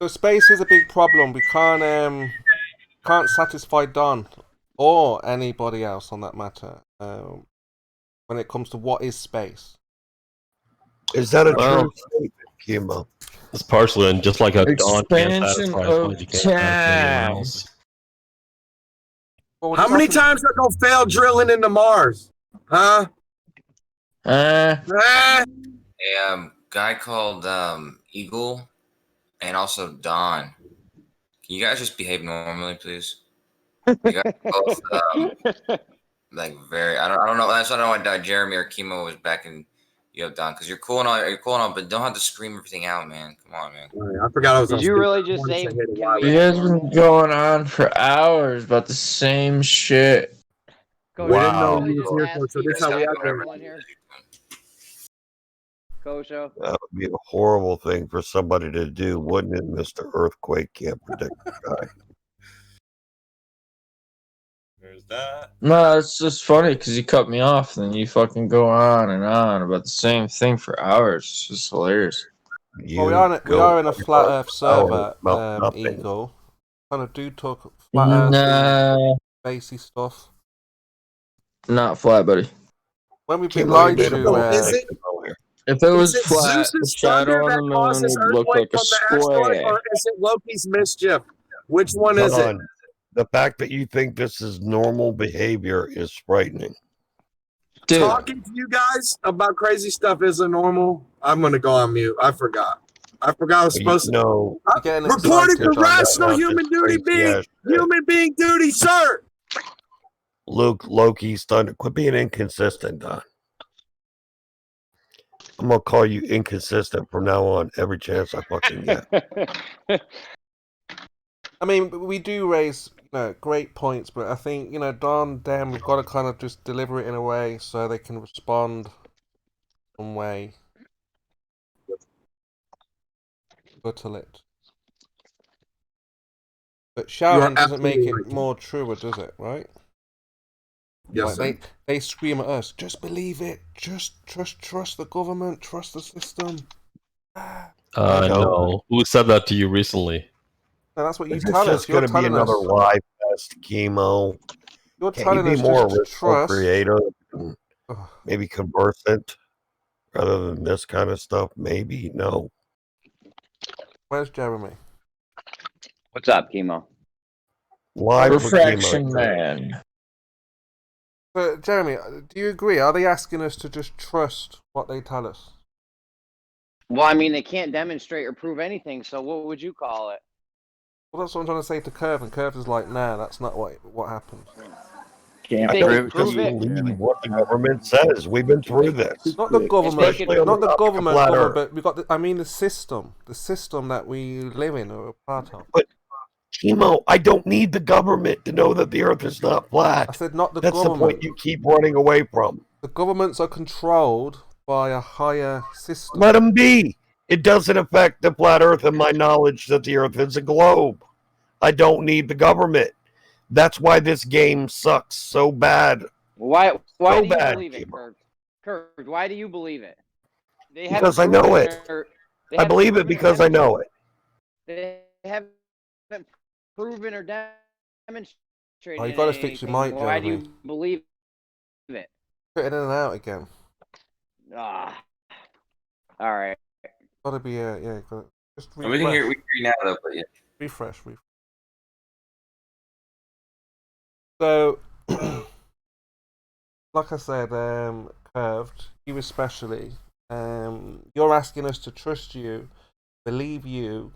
So space is a big problem. We can't satisfy Don or anybody else on that matter when it comes to what is space. Is that a true statement, Kimo? It's partially, and just like a Don can't Expansion satisfy of you can't satisfy anyone time. else. How many times are they gonna fail drilling into Mars? Huh? A guy called Eagle and also Don. Can you guys just behave normally, please? You guys both like very. I don't know. That's why I don't know why Jeremy or Kimo was backing you up, Don, because you're cool and all, but don't have to scream everything out, man. Come on, man. I forgot I was on. Did you really just say? You guys been going on for hours about the same shit. We didn't know Really you was just here, ask so this people how we if act. they're in here? Kosho. That would be a horrible thing for somebody to do, wouldn't it, Mr. Earthquake can't predict the guy. There's that. No, it's just funny because you cut me off and then you fucking go on and on about the same thing for hours. It's just hilarious. Well, we are in a flat Earth server, Eagle. Kind of do talk flat Earth, spacey stuff. Not flat, buddy. When we've been lied to, if it was Is it flat, Zeus's the shadow thunder on that the moon causes would look like earthquake a from the asteroid, square. or is it Loki's mischief? Which one is it? The fact that you think this is normal behavior is frightening. Dude. Talking to you guys about crazy stuff isn't normal. I'm gonna go on mute. I forgot I was supposed to. Reporting for rational human being duty, sir. Loki's thunder. Quit being inconsistent, Don. I'm gonna call you inconsistent from now on every chance I fucking get. I mean, we do raise great points, but I think Don, Dan, we've got to kind of just deliver it in a way so they can respond some way. Buttle it. But shouting doesn't make it more truer, does it? Right? Yes. Like they scream at us. Just believe it. Just trust the government. Trust the system. No. Who said that to you recently? No, that's what you It's tell us. just going to be another live test, chemo. You're Can telling you be us more just to trust. creative, and maybe conversant, rather than this kind of stuff? Maybe no. Where's Jeremy? What's up, Chemo? Live Perfection, man. But Jeremy, do you agree? Are they asking us to just trust what they tell us? Well, I mean, they can't demonstrate or prove anything, so what would you call it? Well, that's what I'm trying to say to Curve, and Curve is like, nah, that's not what happened. I don't just believe what the government says. We've been through this. Not the government, Flat but we got. I mean, the system that we live in or a part of. But Chemo, I don't need the government to know that the Earth is not flat. I said not the That's government. the point you keep running away from. The governments are controlled by a higher system. Let them be. It doesn't affect the flat Earth and my knowledge that the Earth is a globe. I don't need the government. That's why this game sucks so bad. Why so do you bad, believe it, Chemo. Kirk? Why do you believe it? Because I know it. I believe it because I know it. They haven't proven or demonstrated. Oh, you got to fix your mic, Why do Jeremy. you believe it? Put it in and out again. Ah, all right. Got to be yeah. Just refresh. We can hear you now though, but yeah. Refresh. So, like I said, Curved, you especially, you're asking us to trust you, believe you,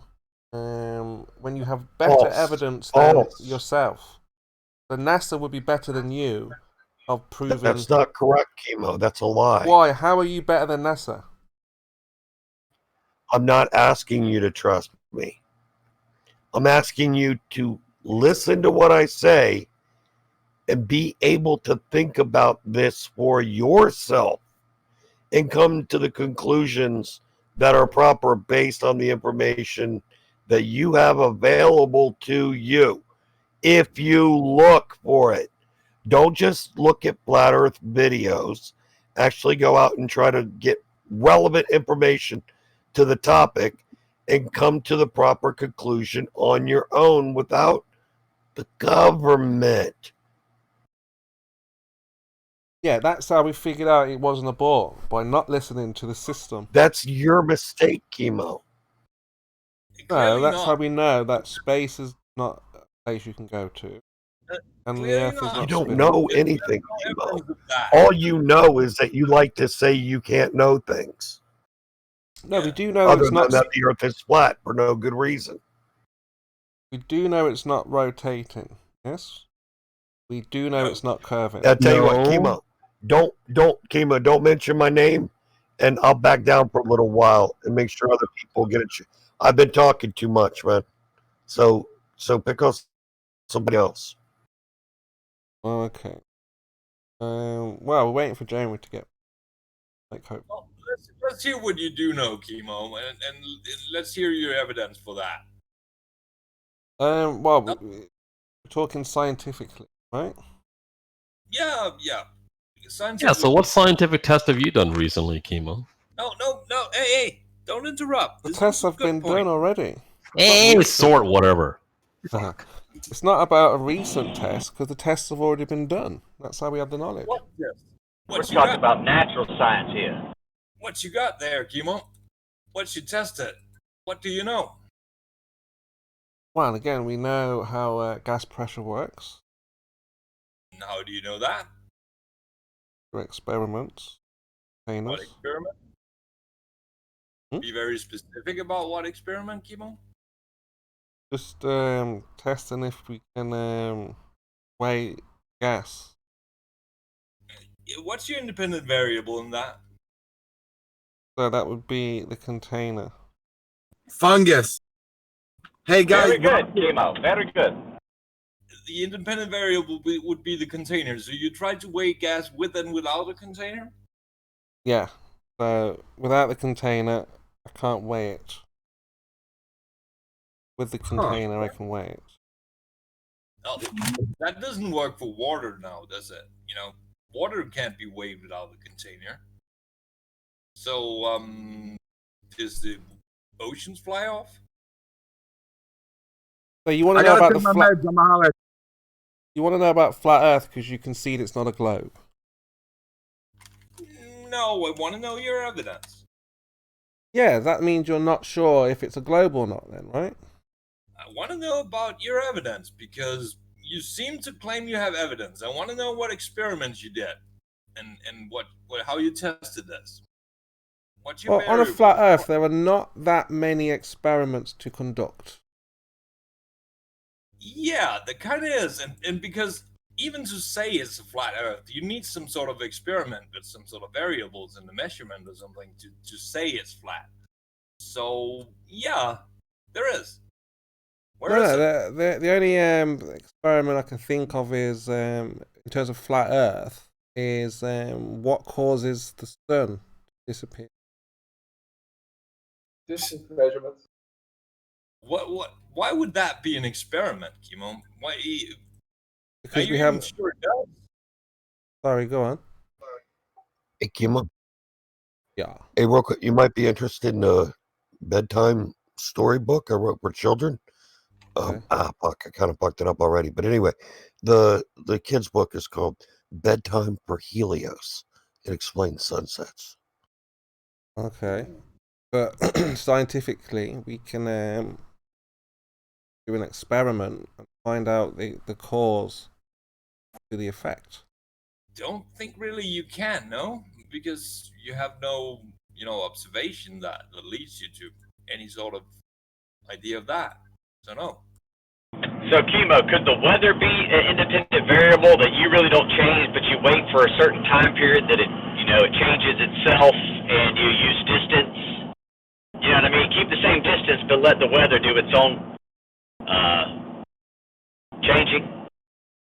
when you have better evidence than yourself. So NASA would be better than you of proving... That's not correct, Chemo. That's a lie. Why? How are you better than NASA? I'm not asking you to trust me. I'm asking you to listen to what I say and be able to think about this for yourself and come to the conclusions that are proper based on the information that you have available to you. If you look for it, don't just look at flat Earth videos. Actually go out and try to get relevant information to the topic and come to the proper conclusion on your own without the government. Yeah, that's how we figured out it wasn't a ball, by not listening to the system. That's your mistake, Chemo. No, that's how we know that space is not a place you can go to. and the Clearly Earth is not. not You don't spinning. know There's anything, no Kimo. evidence of that. All you know is that you like to say you can't know things. No, we do know Other it's than not. that, the Earth is flat for no good reason. We do know it's not rotating. Yes. We do know it's not curving. I'll tell you what, No. Kimo, Kimo, don't mention my name, and I'll back down for a little while and make sure other people get it. I've been talking too much, man. So pick up somebody else. Okay. Well, we're waiting for Jeremy to get hope. Well, let's hear what you do know, Kimo, and let's hear your evidence for that. Well, we're talking scientifically, right? Yeah. Yeah, Scientific. so what scientific test have you done recently, Kimo? No. Hey, don't interrupt. The This tests is a have good been point. done already. Hey, sort, whatever. It's not about a recent test because the tests have already been done. That's how we have the knowledge. What test? We're talking about natural science here. What you got there, Kimo? What you tested? What do you know? Well, again, we know how gas pressure works. And how do you know that? Through experiments. What Containers. experiment? Be very specific about what experiment, Kimo. Just testing if we can weigh gas. What's your independent variable in that? So that would be the container. Fungus. Hey guys, Very good, Kimo. Very good. The independent variable would be the container. So you try to weigh gas with and without a container? Yeah. So without the container, I can't weigh it. With the container, I can weigh it. No, that doesn't work for water now, does it? You know, water can't be weighed without a container. So, does the oceans fly off? So you want to know about the flat? You want to know about flat Earth because you concede it's not a globe. No, I want to know your evidence. Yeah, that means you're not sure if it's a globe or not, then, right? I want to know about your evidence because you seem to claim you have evidence. I want to know what experiments you did and what how you tested this. What's your Well, on a flat Earth, there are not that many experiments to conduct. Yeah, there kind of is, and because even to say it's a flat Earth, you need some sort of experiment with some sort of variables in the measurement or something to say it's flat. So yeah, there is. Where is it? The only experiment I can think of is in terms of flat Earth is what causes the sun to disappear. Distance measurements. Why would that be an experiment, Kimo? Why? Because are we you have. even sure it does? Sorry, go on. Hey, Kimo. Yeah. Hey, real quick, you might be interested in a bedtime storybook I wrote for children. Okay. Fuck, I kind of fucked it up already. But anyway, the kids' book is called Bedtime for Helios. It explains sunsets. Okay. But scientifically, we can do an experiment and find out the cause to the effect. Don't think really you can, no, because you have no, observation that leads you to any sort of idea of that. So no. So, Kimo, could the weather be an independent variable that you really don't change, but you wait for a certain time period that it changes itself, and you use distance? You know what I mean? Keep the same distance, but let the weather do its own changing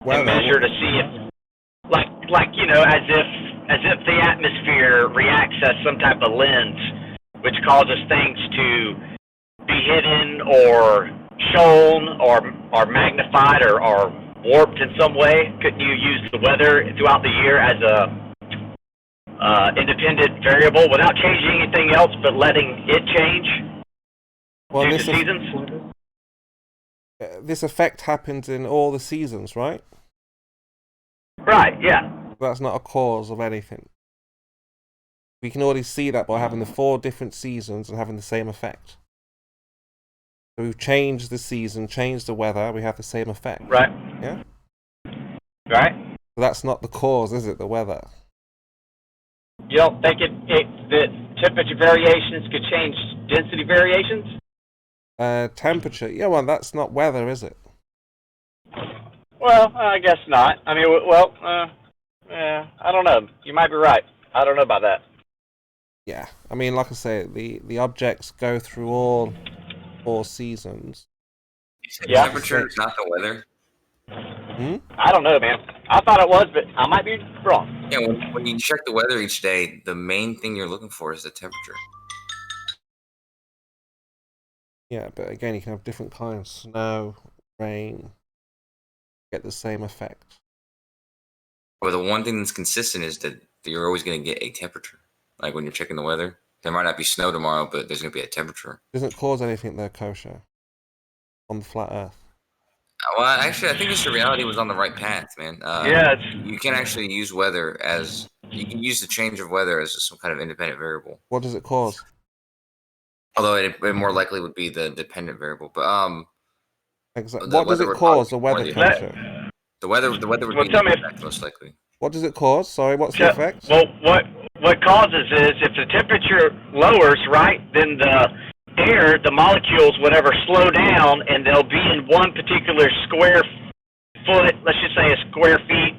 and measure to see if, as if the atmosphere reacts as some type of lens, which causes things to be hidden or shown or magnified or warped in some way. Couldn't you use the weather throughout the year as a independent variable without changing anything else, but letting it change due to seasons? This effect happens in all the seasons, right? Right, yeah. That's not a cause of anything. We can already see that by having the 4 different seasons and having the same effect. So we've changed the season, changed the weather, we have the same effect. Right. Yeah? Right? So that's not the cause, is it? The weather. You don't think that temperature variations could change density variations? Temperature. Yeah, well, that's not weather, is it? Well, I guess not. I mean, well, yeah, I don't know. You might be right. I don't know about that. Yeah, I mean, like I say, the objects go through all 4 seasons. Yeah. Temperature is not the weather. I don't know, man. I thought it was, but I might be wrong. Yeah, when you check the weather each day, the main thing you're looking for is the temperature. Yeah, but again, you can have different kinds: snow, rain, get the same effect. But the one thing that's consistent is that you're always going to get a temperature. Like when you're checking the weather, there might not be snow tomorrow, but there's going to be a temperature. Doesn't cause anything there, kosher, on the flat Earth. Well, actually, I think Mr. Reality was on the right path, man. Yeah, you can actually use weather as you can use the change of weather as some kind of independent variable. What does it cause? Although it more likely would be the dependent variable, but exactly. What does it cause? The weather, kosher. The weather would be the effect, most likely. What does it cause? Sorry, what's the effect? Well, what causes is if the temperature lowers, right, then the air, the molecules, whatever, slow down, and they'll be in one particular square foot, let's just say a square feet.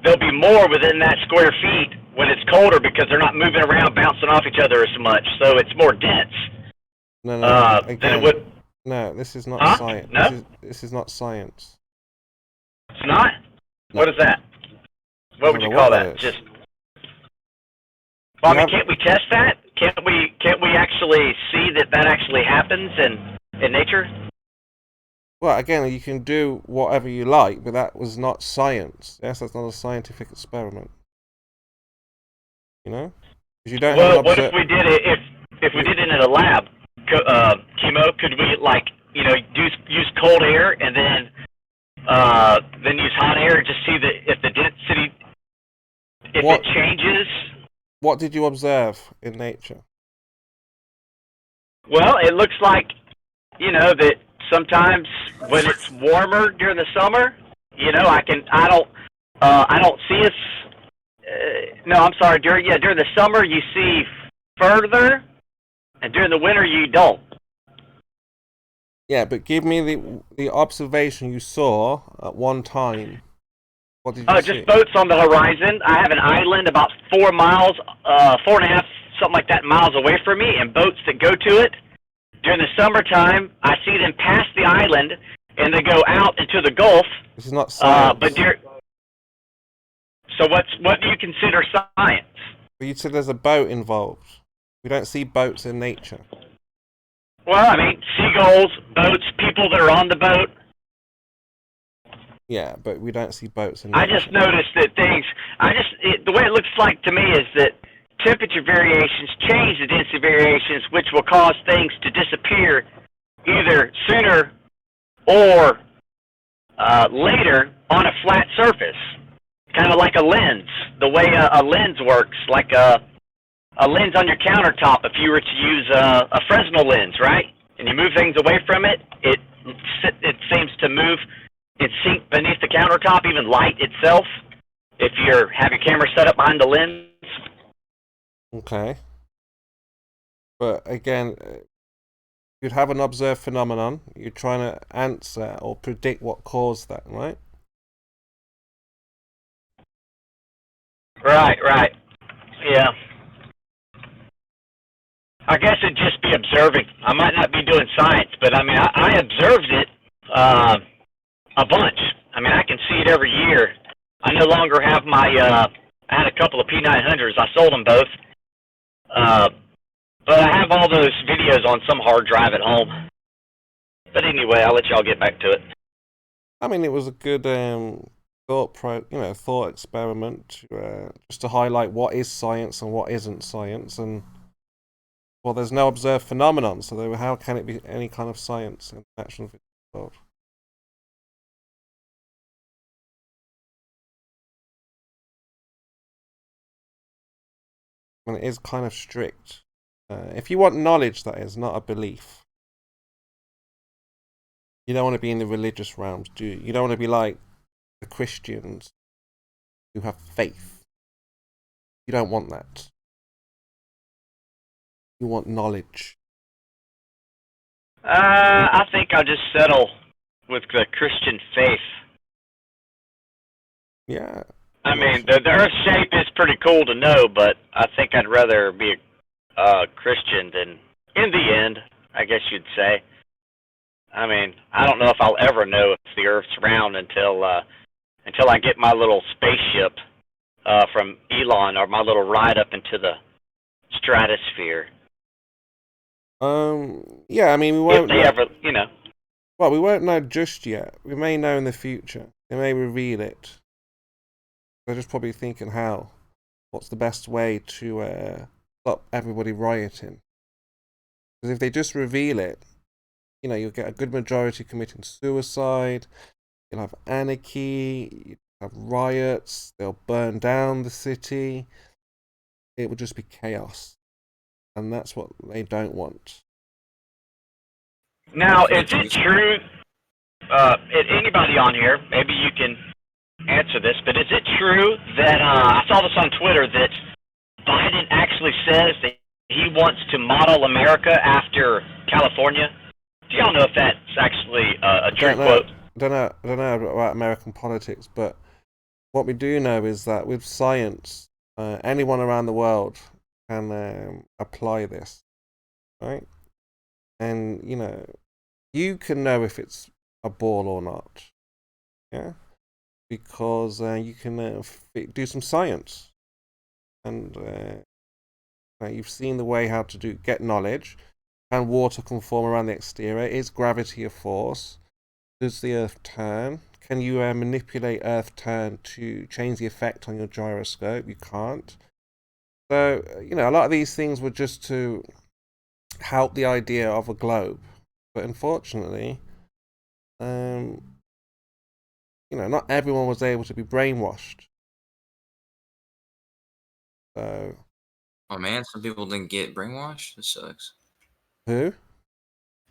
There'll be more within that square feet when it's colder because they're not moving around, bouncing off each other as much, so it's more dense. No, again, would... no, this is not science. No? This is not science. It's not? No. What is that? What would you call that? Just. Well, I mean, can't we test that? Can't we actually see that actually happens in nature? Well, again, you can do whatever you like, but that was not science. Yes, that's not a scientific experiment. You know, because you don't. Well, what if we did it? If we did it in a lab, kimo, could we use cold air and then use hot air and just see if the density it changes? What did you observe in nature? Well, it looks like that sometimes when it's warmer during the summer, I don't see us. No, I'm sorry. During the summer you see further, and during the winter you don't. Yeah, but give me the observation you saw at one time. What did you see? Just boats on the horizon. I have an island about 4 miles, 4.5, something like that, miles away from me, and boats that go to it. During the summertime, I see them pass the island, and they go out into the Gulf. This is not science. So what do you consider science? But you said there's a boat involved. We don't see boats in nature. Well, I mean, seagulls, boats, people that are on the boat. Yeah, but we don't see boats in nature. I just noticed that the way it looks like to me is that temperature variations change the density variations, which will cause things to disappear either sooner or later on a flat surface. Kind of like a lens, the way a lens works, like a lens on your countertop. If you were to use a Fresnel lens, right, and you move things away from it, it seems to move and sink beneath the countertop, even light itself, if you have your camera set up behind the lens. Okay. But again, you'd have an observed phenomenon. You're trying to answer or predict what caused that, right? Right. Yeah. I guess it'd just be observing. I might not be doing science, but I mean, I observed it a bunch. I mean, I can see it every year. I no longer have my, I had a couple of P900s. I sold them both. But I have all those videos on some hard drive at home. But anyway, I'll let y'all get back to it. I mean, it was a good thought experiment just to highlight what is science and what isn't science. And well, there's no observed phenomenon, so how can it be any kind of science in the natural world? And it is kind of strict. If you want knowledge, that is, not a belief. You don't want to be in the religious realms, do you? You don't want to be like the Christians who have faith. You don't want that. You want knowledge. I think I'll just settle with the Christian faith. Yeah. I mean, the Earth shape is pretty cool to know, but I think I'd rather be a Christian than, in the end, I guess you'd say. I mean, I don't know if I'll ever know if the Earth's round until I get my little spaceship from Elon, or my little ride up into the stratosphere. Yeah, I mean, we won't. If they ever, you know. Well, we won't know just yet. We may know in the future. They may reveal it. They're just probably thinking what's the best way to stop everybody rioting? Because if they just reveal it, you know, you'll get a good majority committing suicide. You'll have anarchy. You'll have riots. They'll burn down the city. It will just be chaos, and that's what they don't want. Now, is it true? Anybody on here, maybe you can answer this, but is it true that I saw this on Twitter that Biden actually says that he wants to model America after California? Do y'all know if that's actually a true quote? I don't know about American politics, but what we do know is that with science, anyone around the world can apply this, right? And you know, you can know if it's a ball or not, yeah, because you can do some science, and you've seen the way how to get knowledge. Can water conform around the exterior? Is gravity a force? Does the Earth turn? Can you manipulate Earth turn to change the effect on your gyroscope? You can't. So, you know, a lot of these things were just to help the idea of a globe. But unfortunately, you know, not everyone was able to be brainwashed. So. Oh man, some people didn't get brainwashed? This sucks. Who?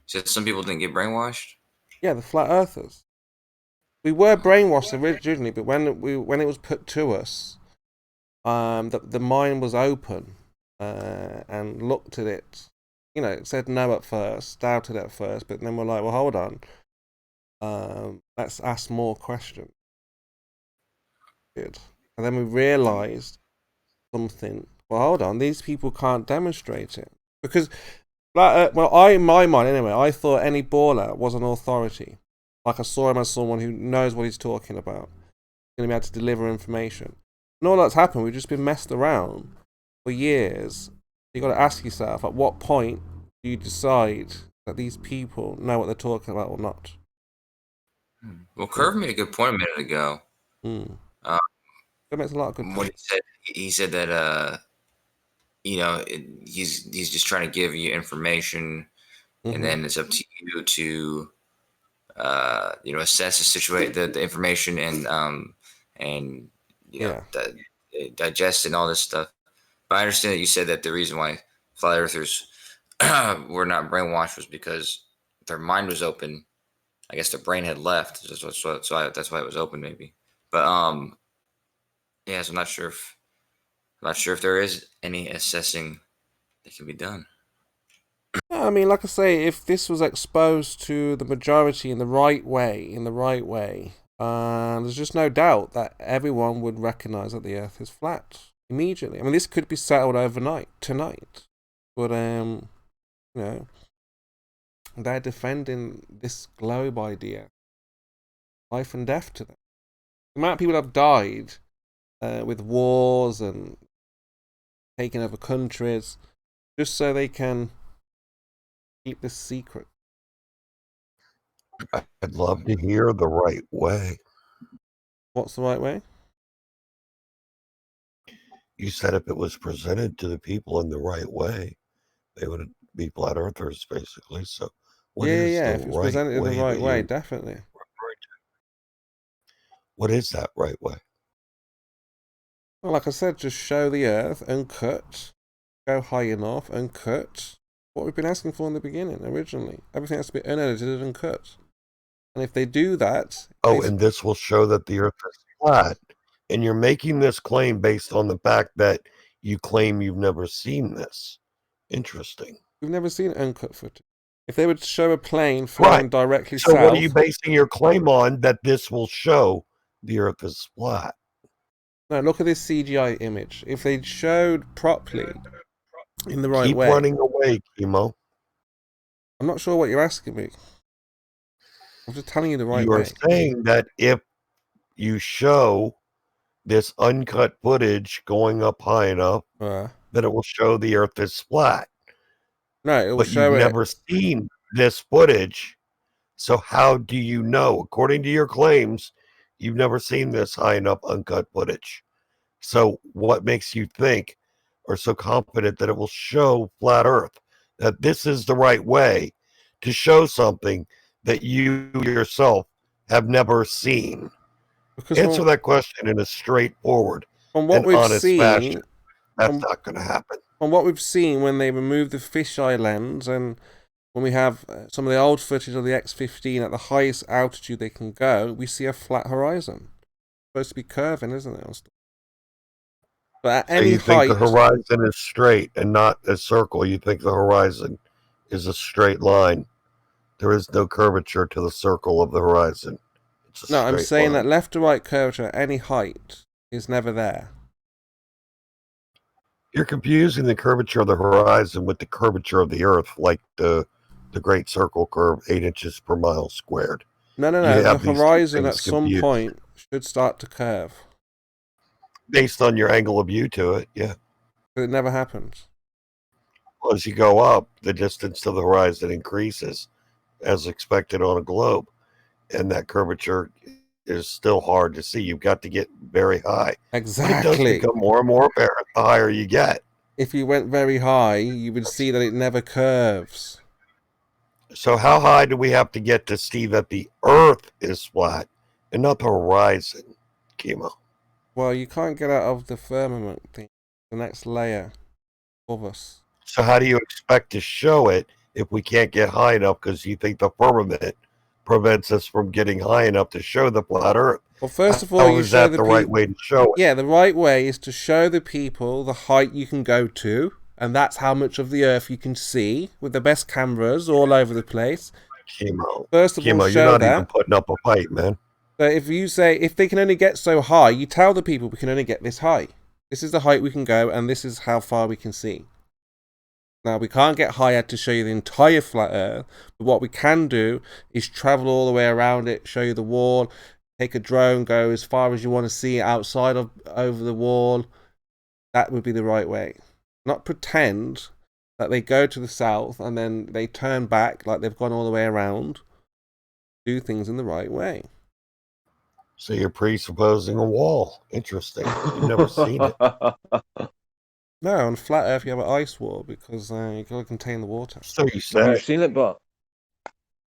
Said some people didn't get brainwashed? Yeah, the flat earthers. We were brainwashed originally, but when it was put to us, the mind was open and looked at it. You know, it said no at first, doubted at first, but then we're like, well, hold on. Let's ask more questions. And then we realized something. Well, hold on, these people can't demonstrate it. Because, in my mind anyway, I thought any baller was an authority. Like I saw him as someone who knows what he's talking about. Going to be able to deliver information. And all that's happened, we've just been messed around for years. You got to ask yourself, at what point do you decide that these people know what they're talking about or not? Well, Curve made a good point a minute ago. That makes a lot of good points. He said that you know, he's just trying to give you information, and then it's up to you to you know, assess the information and you know, digest and all this stuff. But I understand that you said that the reason why flat earthers were not brainwashed was because their mind was open. I guess their brain had left, so that's why it was open, maybe. But yeah, so I'm not sure if there is any assessing that can be done. I mean, like I say, if this was exposed to the majority in the right way, there's just no doubt that everyone would recognize that the Earth is flat immediately. I mean, this could be settled overnight, tonight. But, you know, they're defending this globe idea. Life and death to them. The amount of people have died with wars and taking over countries just so they can keep this secret. I'd love to hear the right way. What's the right way? You said if it was presented to the people in the right way, they would be flat earthers, basically. So, what is the if it's right presented in way the right that way, you're definitely. referring to? What is that right way? Well, like I said, just show the Earth uncut, go high enough, uncut. What we've been asking for in the beginning, originally. Everything has to be unedited and cut. And if they do that... Oh, and this will show that the Earth is flat And you're making this claim based on the fact that you claim you've never seen this. Interesting. We've never seen uncut footage. If they would show a plane flying directly so south... what are you basing your claim on that this will show the Earth is flat? No, look at this CGI image. If they showed properly in the right way... Keep running away, Kimo. I'm not sure what you're asking me. I'm just telling you the right You are way. saying that if you show this uncut footage going up high enough, that it will show the Earth is flat. No, it will but show you've never seen this footage. So how do you know? According to your claims, you've never seen this high enough uncut footage. So what makes you think or so confident that it will show flat Earth? That this is the right way to show something that you yourself have never seen? Because answer that question in a straightforward and honest fashion. That's not going to happen. On what we've seen when they remove the fisheye lens, and when we have some of the old footage of the X-15 at the highest altitude they can go, we see a flat horizon. It's supposed to be curving, isn't it? But at any height, think the horizon is straight and not a circle? You think the horizon is a straight line? There is no curvature to the circle of the horizon. No, I'm saying that left to right curvature at any height is never there. You're confusing the curvature of the horizon with the curvature of the Earth, like the great circle curve, 8 inches per mile squared. No. The horizon at some point should start to curve. Based on your angle of view to it, yeah. But it never happens. Well, as you go up, the distance to the horizon increases, as expected on a globe. And that curvature is still hard to see. You've got to get very high. Exactly. But it does become more and more apparent the higher you get. If you went very high, you would see that it never curves. So how high do we have to get to see that the Earth is flat and not the horizon, Kimo? Well, you can't get out of the firmament thing, the next layer of us. So how do you expect to show it if we can't get high enough because you think the firmament prevents us from getting high enough to show the flat Earth? Well, first of all, you show the right way to show it? Yeah, the right way is to show the people the height you can go to, and that's how much of the Earth you can see with the best cameras all over the place. Kimo, first of all, show you're not that. even putting up a fight, man. So if you say if they can only get so high, you tell the people we can only get this high. This is the height we can go, and this is how far we can see. Now, we can't get higher to show you the entire flat Earth, but what we can do is travel all the way around it, show you the wall, take a drone, go as far as you want to see outside of over the wall. That would be the right way. Not pretend that they go to the south and then they turn back like they've gone all the way around. Do things in the right way. So you're presupposing a wall. Interesting. You've never seen it. No, on flat Earth you have an ice wall because you got to contain the water. So you say. You've seen it, but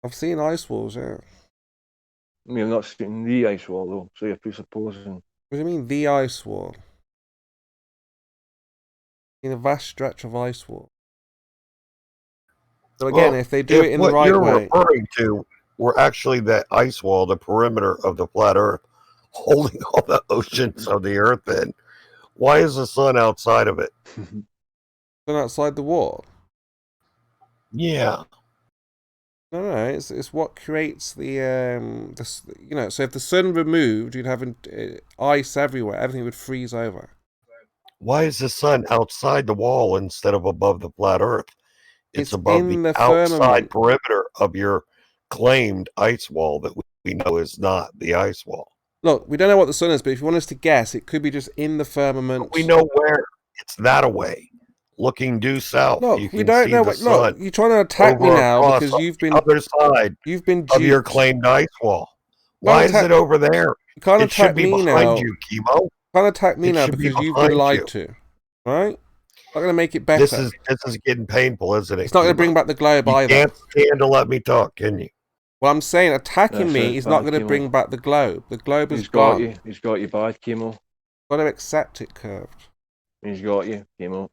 I've seen ice walls, yeah. You've not seen the ice wall, though, so you're presupposing. What do you mean, the ice wall? In a vast stretch of ice wall. So again, if they do it in the right way... What you're referring to were actually that ice wall, the perimeter of the flat Earth, holding all the oceans of the Earth in. Why is the sun outside of it? Sun outside the wall? Yeah. No, it's what creates the you know. So if the sun removed, you'd have ice everywhere. Everything would freeze over. Why is the sun outside the wall instead of above the flat Earth? It's above the outside perimeter of your claimed ice wall that we know is not the ice wall. Look, we don't know what the sun is, but if you want us to guess, it could be just in the firmament. But we know where. It's that away. Looking due south. Look, you we can don't see know the what. sun Look, you're trying to attack me now because you've been other side. You've been of your claimed ice wall. Why is it over there? You can't it attack should be me behind now. you, Kimo. You can't attack me now because you've been lied to. Right? Not going to make it better. This is getting painful, isn't it? It's not going to bring back the globe either. You can't stand to let me talk, can you? Well, I'm saying attacking me is not going to bring back the globe. The globe is gone. He's got you bad, Kimo. Got to accept it curved. He's got you, Kimo.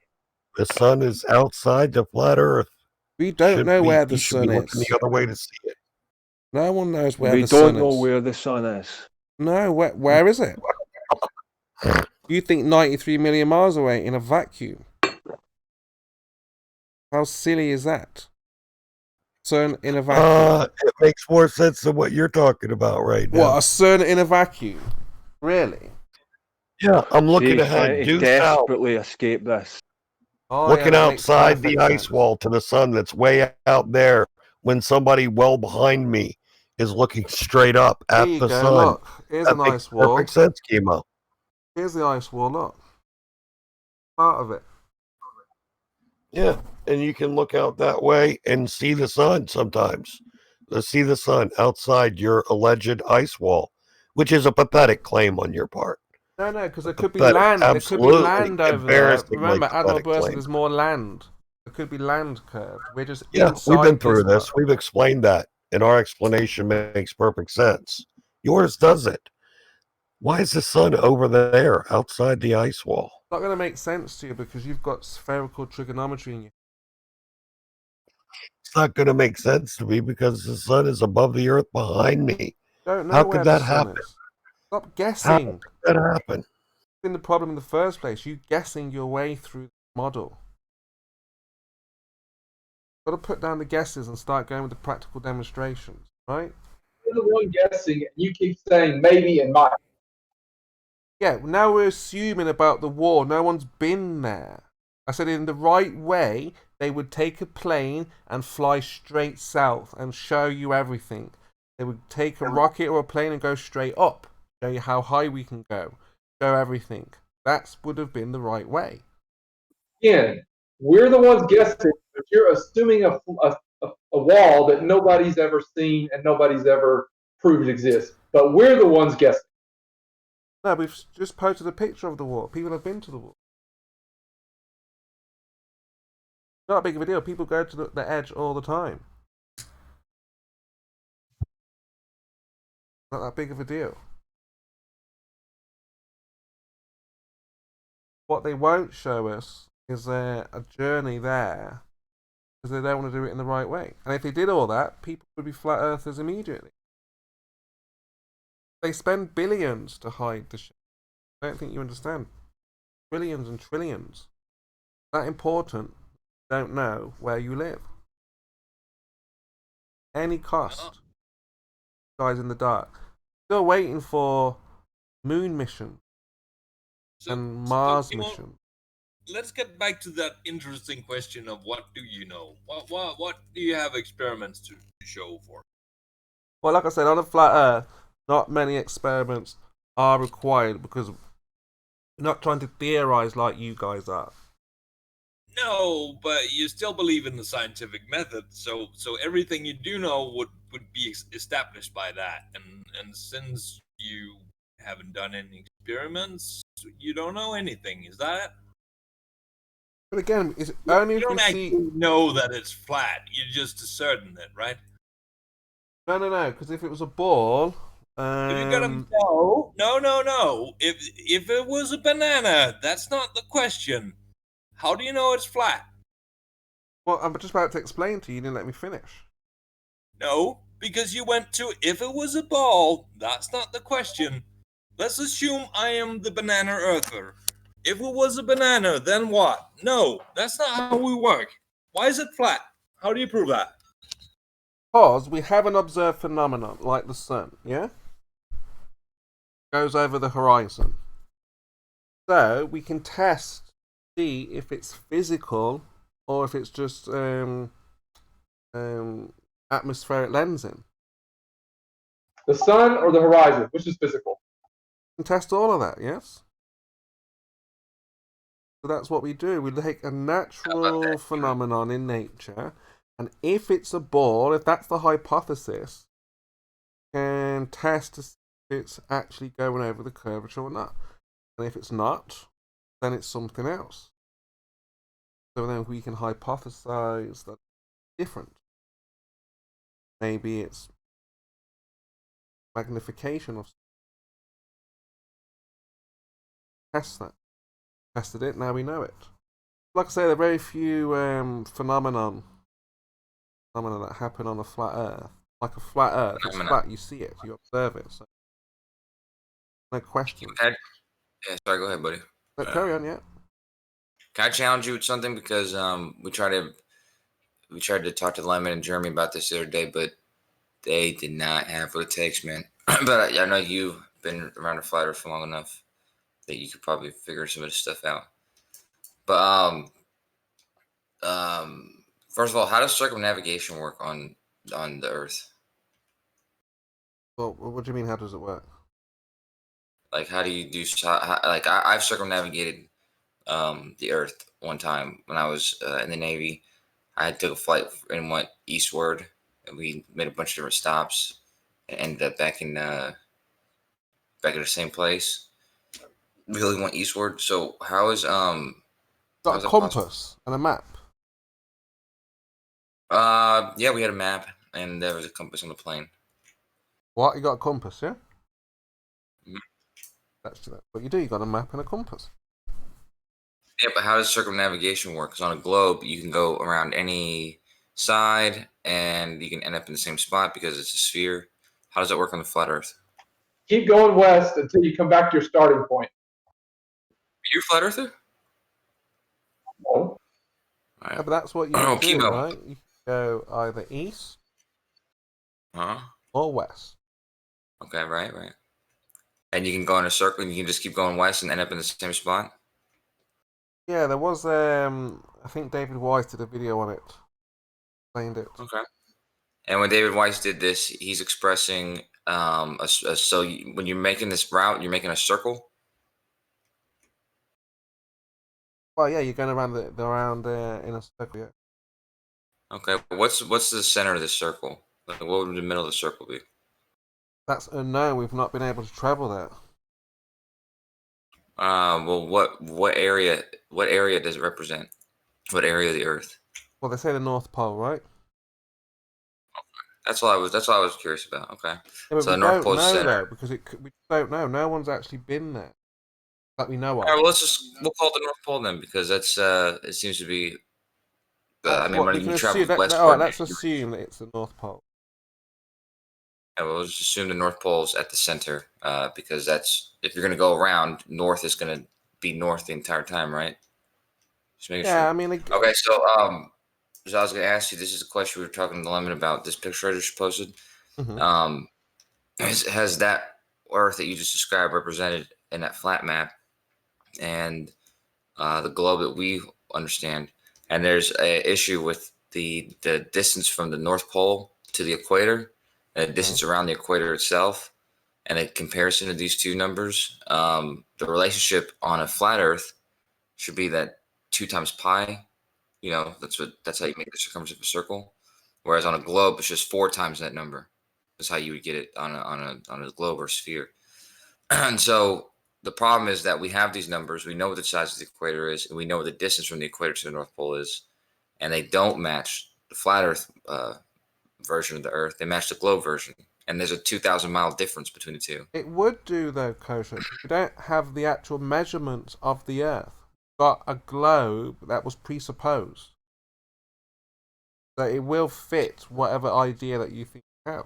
The sun is outside the flat Earth. We don't know where the sun is. Looking the other way to see it. No one knows where the sun is. We don't know where the sun is. No, where is it? You think 93 million miles away in a vacuum? How silly is that? CERN in a vacuum. It makes more sense than what you're talking about right now. What, a CERN in a vacuum? Really? Yeah, I'm looking He's trying ahead to due south, desperately escape this. Oh, looking yeah, that makes outside the perfect ice sense. wall to the sun that's way out there when somebody well behind me is looking straight up Here at you the go, sun. look. Here's That an makes ice wall. perfect sense, Kimo. Here's the ice wall, look. Part of it. Yeah, and you can look out that way and see the sun sometimes. See the sun outside your alleged ice wall, which is a pathetic claim on your part. No, because there could be Pathetic, land. There could be absolutely land over there. embarrassingly Remember, Admiral pathetic Burr said claim. there's more land. There could be land curved. We're just Yeah, inside we've been through this. this. We've explained that, and our explanation makes perfect sense. Yours doesn't. Why is the sun over there outside the ice wall? It's not going to make sense to you because you've got spherical trigonometry in you. It's not going to make sense to me because the sun is above the earth behind me. Don't know How where could the that sun happen? is. Stop How guessing. could that happen? It's been the problem in the first place. You guessing your way through the model. Got to put down the guesses and start going with the practical demonstrations, right? You're the one guessing, and you keep saying maybe and might. Yeah, now we're assuming about the war. No one's been there. I said in the right way, they would take a plane and fly straight south and show you everything. They would take a rocket or a plane and go straight up, show you how high we can go, show everything. That would have been the right way. Again, we're the ones guessing, but you're assuming a wall that nobody's ever seen and nobody's ever proved exists. But we're the ones guessing. No, we've just posted a picture of the wall. People have been to the wall. Not that big of a deal. People go to the edge all the time. Not that big of a deal. What they won't show us is a journey there because they don't want to do it in the right way. And if they did all that, people would be flat earthers immediately. They spend billions to hide the shit. I don't think you understand. Trillions and trillions. That important. Don't know where you live. Any cost. Guys in the dark. Still waiting for moon mission and Mars mission. Let's get back to that interesting question of what do you know? What do you have experiments to show for? Well, like I said, on a flat Earth, not many experiments are required because we're not trying to theorize like you guys are. No, but you still believe in the scientific method, so everything you do know would be established by that. And since you haven't done any experiments, you don't know anything. Is that it? But again, it's only you if we don't actually see. know that it's flat. You're just asserting it, right? No, because if it was a ball. If you gotta no. If it was a banana, that's not the question. How do you know it's flat? Well, I'm just about to explain to you. You didn't let me finish. No, because you went to if it was a ball, that's not the question. Let's assume I am the banana earther. If it was a banana, then what? No, that's not how we work. Why is it flat? How do you prove that? Because we have an observed phenomenon like the sun, yeah? Goes over the horizon. So we can test, see if it's physical or if it's just atmospheric lensing. The sun or the horizon, which is physical? We can test all of that, yes? So that's what we do. We take a natural phenomenon in nature, and if it's a ball, if that's the hypothesis, we can test to see if it's actually going over the curvature or not. And if it's not, then it's something else. So then we can hypothesize that it's different. Maybe it's magnification of test that. Tested it, now we know it. Like I say, there are very few phenomena that happen on a flat Earth. Like a flat Earth, it's flat, you see it, you observe it. So no question. Yeah, sorry, go ahead, buddy. But carry on, yeah. Can I challenge you with something? Because we tried to talk to Lemon and Jeremy about this the other day, but they did not have what it takes, man. But I know you've been around the flat earth for long enough that you could probably figure some of this stuff out. But first of all, how does circumnavigation work on the Earth? Well, what do you mean? How does it work? Like, how do you do? Like, I've circumnavigated the Earth one time when I was in the Navy. I took a flight and went eastward, and we made a bunch of different stops, and ended up back at the same place. We really went eastward. So how is Got how a is that compass and a map. Yeah, we had a map, and there was a compass on the plane. What? You got a compass, yeah? Mhm. That's what you do. You got a map and a compass. Yeah, but how does circumnavigation work? Because on a globe, you can go around any side, and you can end up in the same spot because it's a sphere. How does that work on the flat Earth? Keep going west until you come back to your starting point. Are you a flat earther? No. Yeah, but that's what you Oh, do, kimo. right? You go either east or west. Okay, right. And you can go in a circle, and you can just keep going west and end up in the same spot. Yeah, there was. I think David Wise did a video on it. Explained it. Okay. And when David Weiss did this, he's expressing when you're making this route, you're making a circle. Well, yeah, you're going around in a circle. Yeah. Okay, but what's the center of the circle? Like, what would the middle of the circle be? That's unknown. We've not been able to travel there. Well, what area does it represent? What area of the Earth? Well, they say the North Pole, right? That's all I was curious about. Okay, Yeah, but so we the North don't Pole know center. though because we don't know. No one's actually been there that we know All of. right, well, we'll call it the North Pole then, because that's it seems to be. I mean, when you travel westward, all right, let's assume that it's the North Pole. Yeah, well, let's assume the North Pole's at the center, because that's if you're going to go around, north is going to be north the entire time, right? Just making Yeah, sure. I mean, Okay, so I was going to ask you. This is a question we were talking to Lemon about. This picture I just posted. Mhm. Has that Earth that you just described represented in that flat map, and the globe that we understand? And there's a issue with the distance from the North Pole to the equator, and the distance around the equator itself, and a comparison of these two numbers. The relationship on a flat Earth should be that 2 times pi. You know, that's how you make the circumference of a circle. Whereas on a globe, it's just 4 times that number. That's how you would get it on a globe or sphere. And so the problem is that we have these numbers. We know what the size of the equator is, and we know what the distance from the equator to the North Pole is, and they don't match the flat Earth version of the Earth. They match the globe version, and there's a 2,000-mile difference between the two. It would do though, Kosher. We don't have the actual measurements of the Earth. We've got a globe that was presupposed, so it will fit whatever idea that you think you have.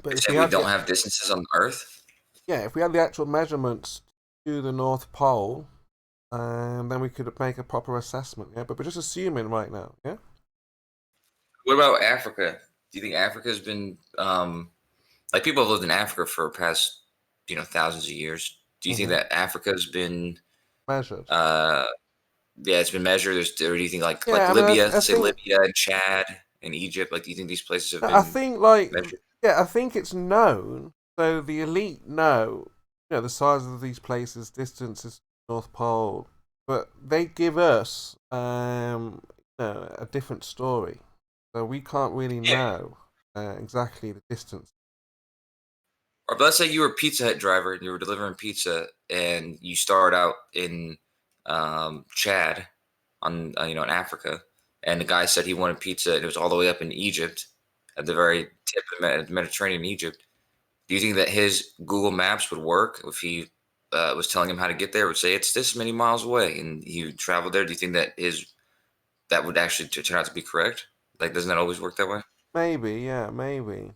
But if we don't have distances on the Earth. Yeah, if we had the actual measurements to the North Pole, then we could make a proper assessment. Yeah, but we're just assuming right now. Yeah. What about Africa? Do you think Africa's been like people have lived in Africa for past thousands of years? Do you think that Africa's been measured? Yeah, it's been measured. Or do you think like Yeah, I mean, Libya, I think, Libya and Chad and Egypt? Like, do you think these places have been? I think measured? I think it's known. So the elite know, the size of these places, distances, North Pole, but they give us, a different story. So we can't really know exactly the distance. Or let's say you were a Pizza Hut driver and you were delivering pizza, and you start out in Chad, in Africa, and the guy said he wanted pizza, and it was all the way up in Egypt, at the very tip of the Mediterranean, Egypt. Do you think that his Google Maps would work if he was telling him how to get there? It would say it's this many miles away, and he traveled there. Do you think that that would actually turn out to be correct? Like, doesn't that always work that way? Maybe, yeah, maybe.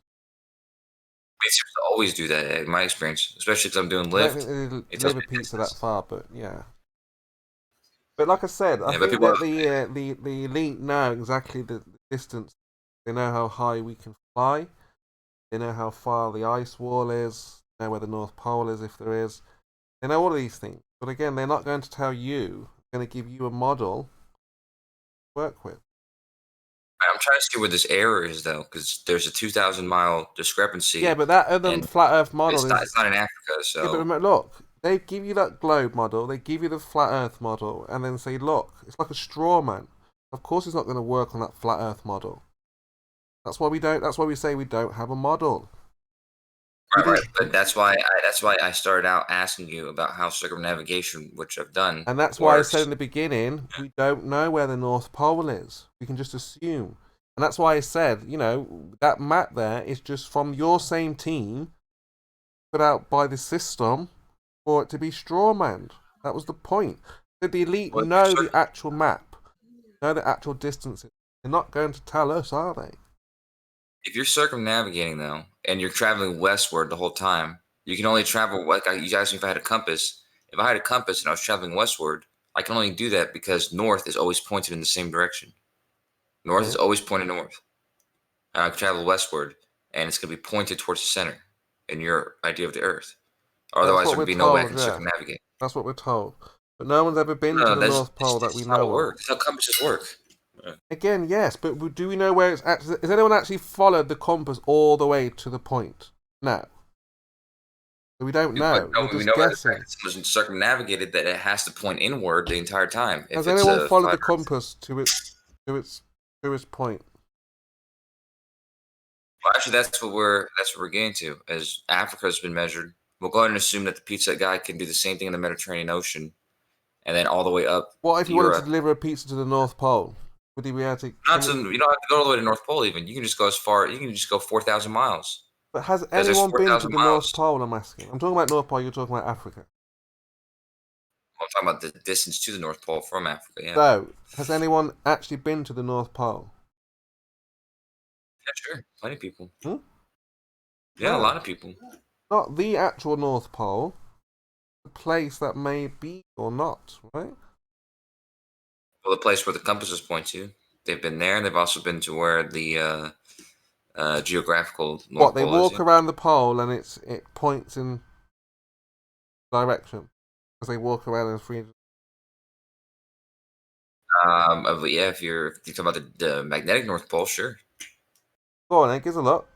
It seems to always do that in my experience, especially because I'm doing I don't Lyft. think they It tells deliver me pizza distance. that far, but yeah. But like I said, I Yeah, but think people that the elite know exactly the distance. They know how high we can fly. They know how far the ice wall is. They know where the North Pole is, if there is. They know all of these things. But again, they're not going to tell you. They're going to give you a model to work with. I'm trying to see where this error is, though, because there's a 2,000-mile discrepancy. Yeah, but that other and flat Earth model it's not in Africa, so. Yeah, but look, they give you that globe model, they give you the flat Earth model, and then say, look, it's like a straw man. Of course, it's not going to work on that flat Earth model. That's why we don't. That's why we say we don't have a model. Right. But that's why I started out asking you about how circumnavigation, which I've done, And that's why I said in the beginning, we don't know where the North Pole is. We can just assume. And that's why I said, you know, that map there is just from your same team, put out by the system, for it to be strawmanned. That was the point. So the elite know the actual map, know the actual distances. They're not going to tell us, are they? If you're circumnavigating, though, and you're traveling westward the whole time, you can only travel, like you asked me if I had a compass. If I had a compass and I was traveling westward, I can only do that because north is always pointed in the same direction. North is always pointed north. And I can travel westward, and it's going to be pointed towards the center in your idea of the Earth. Otherwise, there would be no way I can circumnavigate. That's what we're told. But no one's ever been to the North Pole that we know of. That's how compasses work. Again, yes, but do we know where it's actually... Has anyone actually followed the compass all the way to the point? No. We don't know. We're just guessing. It's circumnavigated that it has to point inward the entire time. Has anyone followed the compass to its point? Well, actually, that's what we're getting to. As Africa's been measured, we'll go ahead and assume that the pizza guy can do the same thing in the Mediterranean Ocean, and then all the way up. What if you wanted to deliver a pizza to the North Pole? Would he be able to? You don't have to go all the way to North Pole. Even you can just go as far. You can just go 4,000 miles. But has anyone been to the North Pole? I'm asking. I'm talking about North Pole. You're talking about Africa. I'm talking about the distance to the North Pole from Africa. Yeah. So, has anyone actually been to the North Pole? Yeah, sure. Plenty of people. Hmm? Yeah, a lot of people. Not the actual North Pole. The place that may be or not, right? Well, the place where the compasses point to. They've been there, and they've also been to where the geographical North Pole they walk around the pole and it points in direction as they walk around in free. But yeah, if you're talking about the magnetic North Pole, sure. Go on, then, give us a look.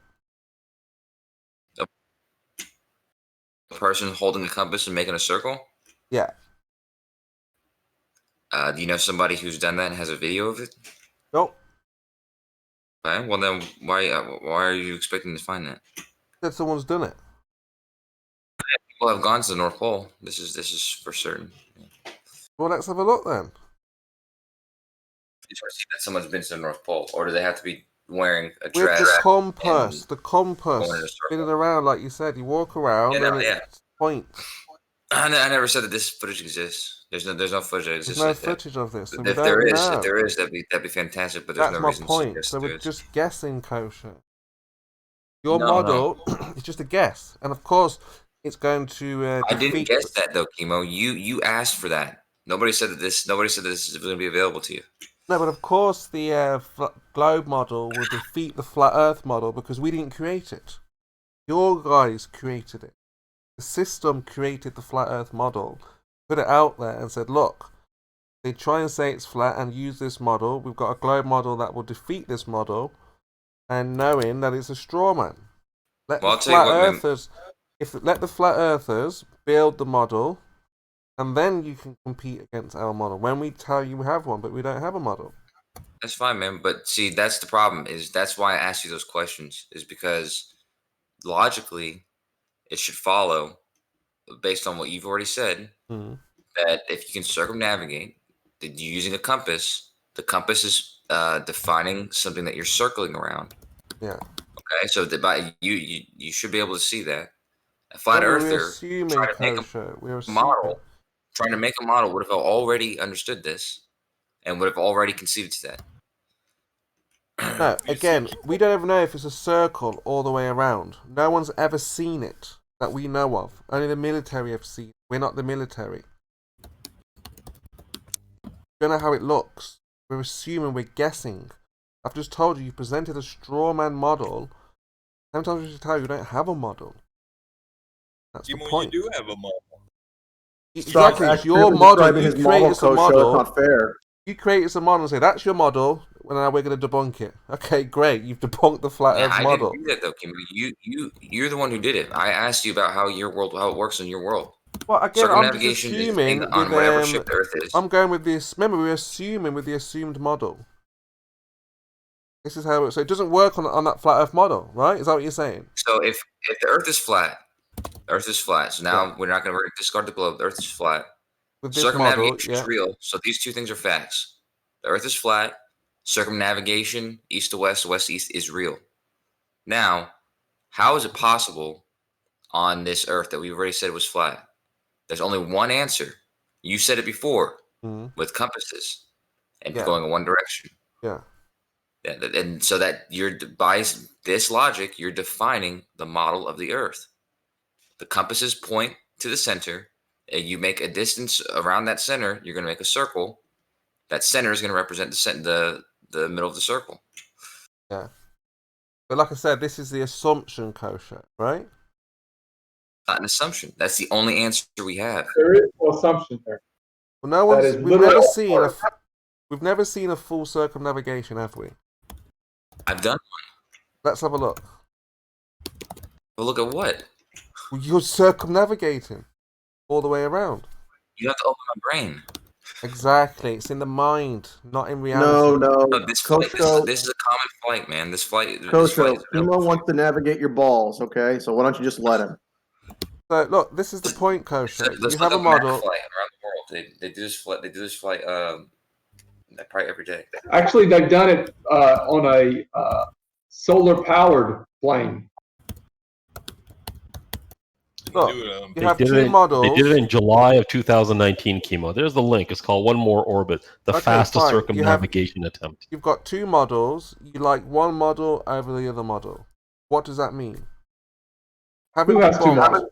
A person holding a compass and making a circle? Yeah. Do you know somebody who's done that and has a video of it? Nope. Okay, well then, why are you expecting to find that? That someone's done it. People have gone to the North Pole. This is for certain. Well, let's have a look then. You sort of see that someone's been to the North Pole, or do they have to be wearing a with dress? The compass spinning around, like you said. You walk around and it points. I never said that this footage exists. There's no footage that exists. There's no footage of this. So if there is, that'd be fantastic. But there's no reason. That's my point. So we're just guessing, Kosher. Your model is just a guess, and of course, it's going to. I didn't guess that though, Kimo. You asked for that. Nobody said that this is going to be available to you. No, but of course the globe model will defeat the flat Earth model because we didn't create it. Your guys created it. The system created the flat Earth model, put it out there and said, look, they try and say it's flat and use this model. We've got a globe model that will defeat this model, and knowing that it's a straw man. Let the flat earthers build the model, and then you can compete against our model when we tell you we have one, but we don't have a model. That's fine, man. But see, that's the problem. That's why I asked you those questions. Is because logically, it should follow, based on what you've already said, that if you can circumnavigate, that you're using a compass. The compass is defining something that you're circling around. Yeah. Okay, so you should be able to see that. A flat earther trying to make a model would have already understood this, and would have already conceded to that. No, again, we don't even know if it's a circle all the way around. No one's ever seen it that we know of. Only the military have seen it. We're not the military. We don't know how it looks. We're assuming, we're guessing. I've just told you, you presented a straw man model. How many times did I tell you don't have a model? That's the point. You do have a model. Exactly, it's your model. You create a model. It's not fair. You create a model and say, that's your model, and now we're going to debunk it. Okay, great. You've debunked the flat Earth model. I didn't do that, though, Kim. You're the one who did it. I asked you about how it works in your world. Well, again, I'm just assuming on whatever ship the Earth is. I'm going with this. Remember, we're assuming with the assumed model. This is how so it doesn't work on that flat Earth model, right? Is that what you're saying? So if the Earth is flat, So now we're not going to discard the globe. The Earth is flat. With this Circumnavigation model, is real. So these two things are facts. The Earth is flat. Circumnavigation, east to west, west to east, is real. Now, how is it possible on this Earth that we've already said was flat? There's only one answer. You said it before with compasses and going in one direction. Yeah. And so that by this logic, you're defining the model of the Earth. The compasses point to the center. And you make a distance around that center. You're going to make a circle. That center is going to represent the middle of the circle. Yeah. But like I said, this is the assumption, Kosher, right? Not an assumption. That's the only answer we have. There is no assumption there. Well, no one's. We've never seen a full circumnavigation, have we? I've done one. Let's have a look. Well, look at what? Well, you're circumnavigating all the way around. You have to open my brain. Exactly. It's in the mind, not in reality. No, this is a common flight, man. This flight. Kimo wants to navigate your balls, okay? So why don't you just let him? So look, this is the point, Kosher. Let's You have a look up model. map flight around the world. They do this flight. They do this flight. Probably every day. Actually, they've done it on a solar-powered plane. Look, you have two models. They did it in July of 2019, Kimo. There's the link. It's called One More Orbit, the fastest circumnavigation attempt. You've got two models. You like one model over the other model. What does that mean? Who has two models?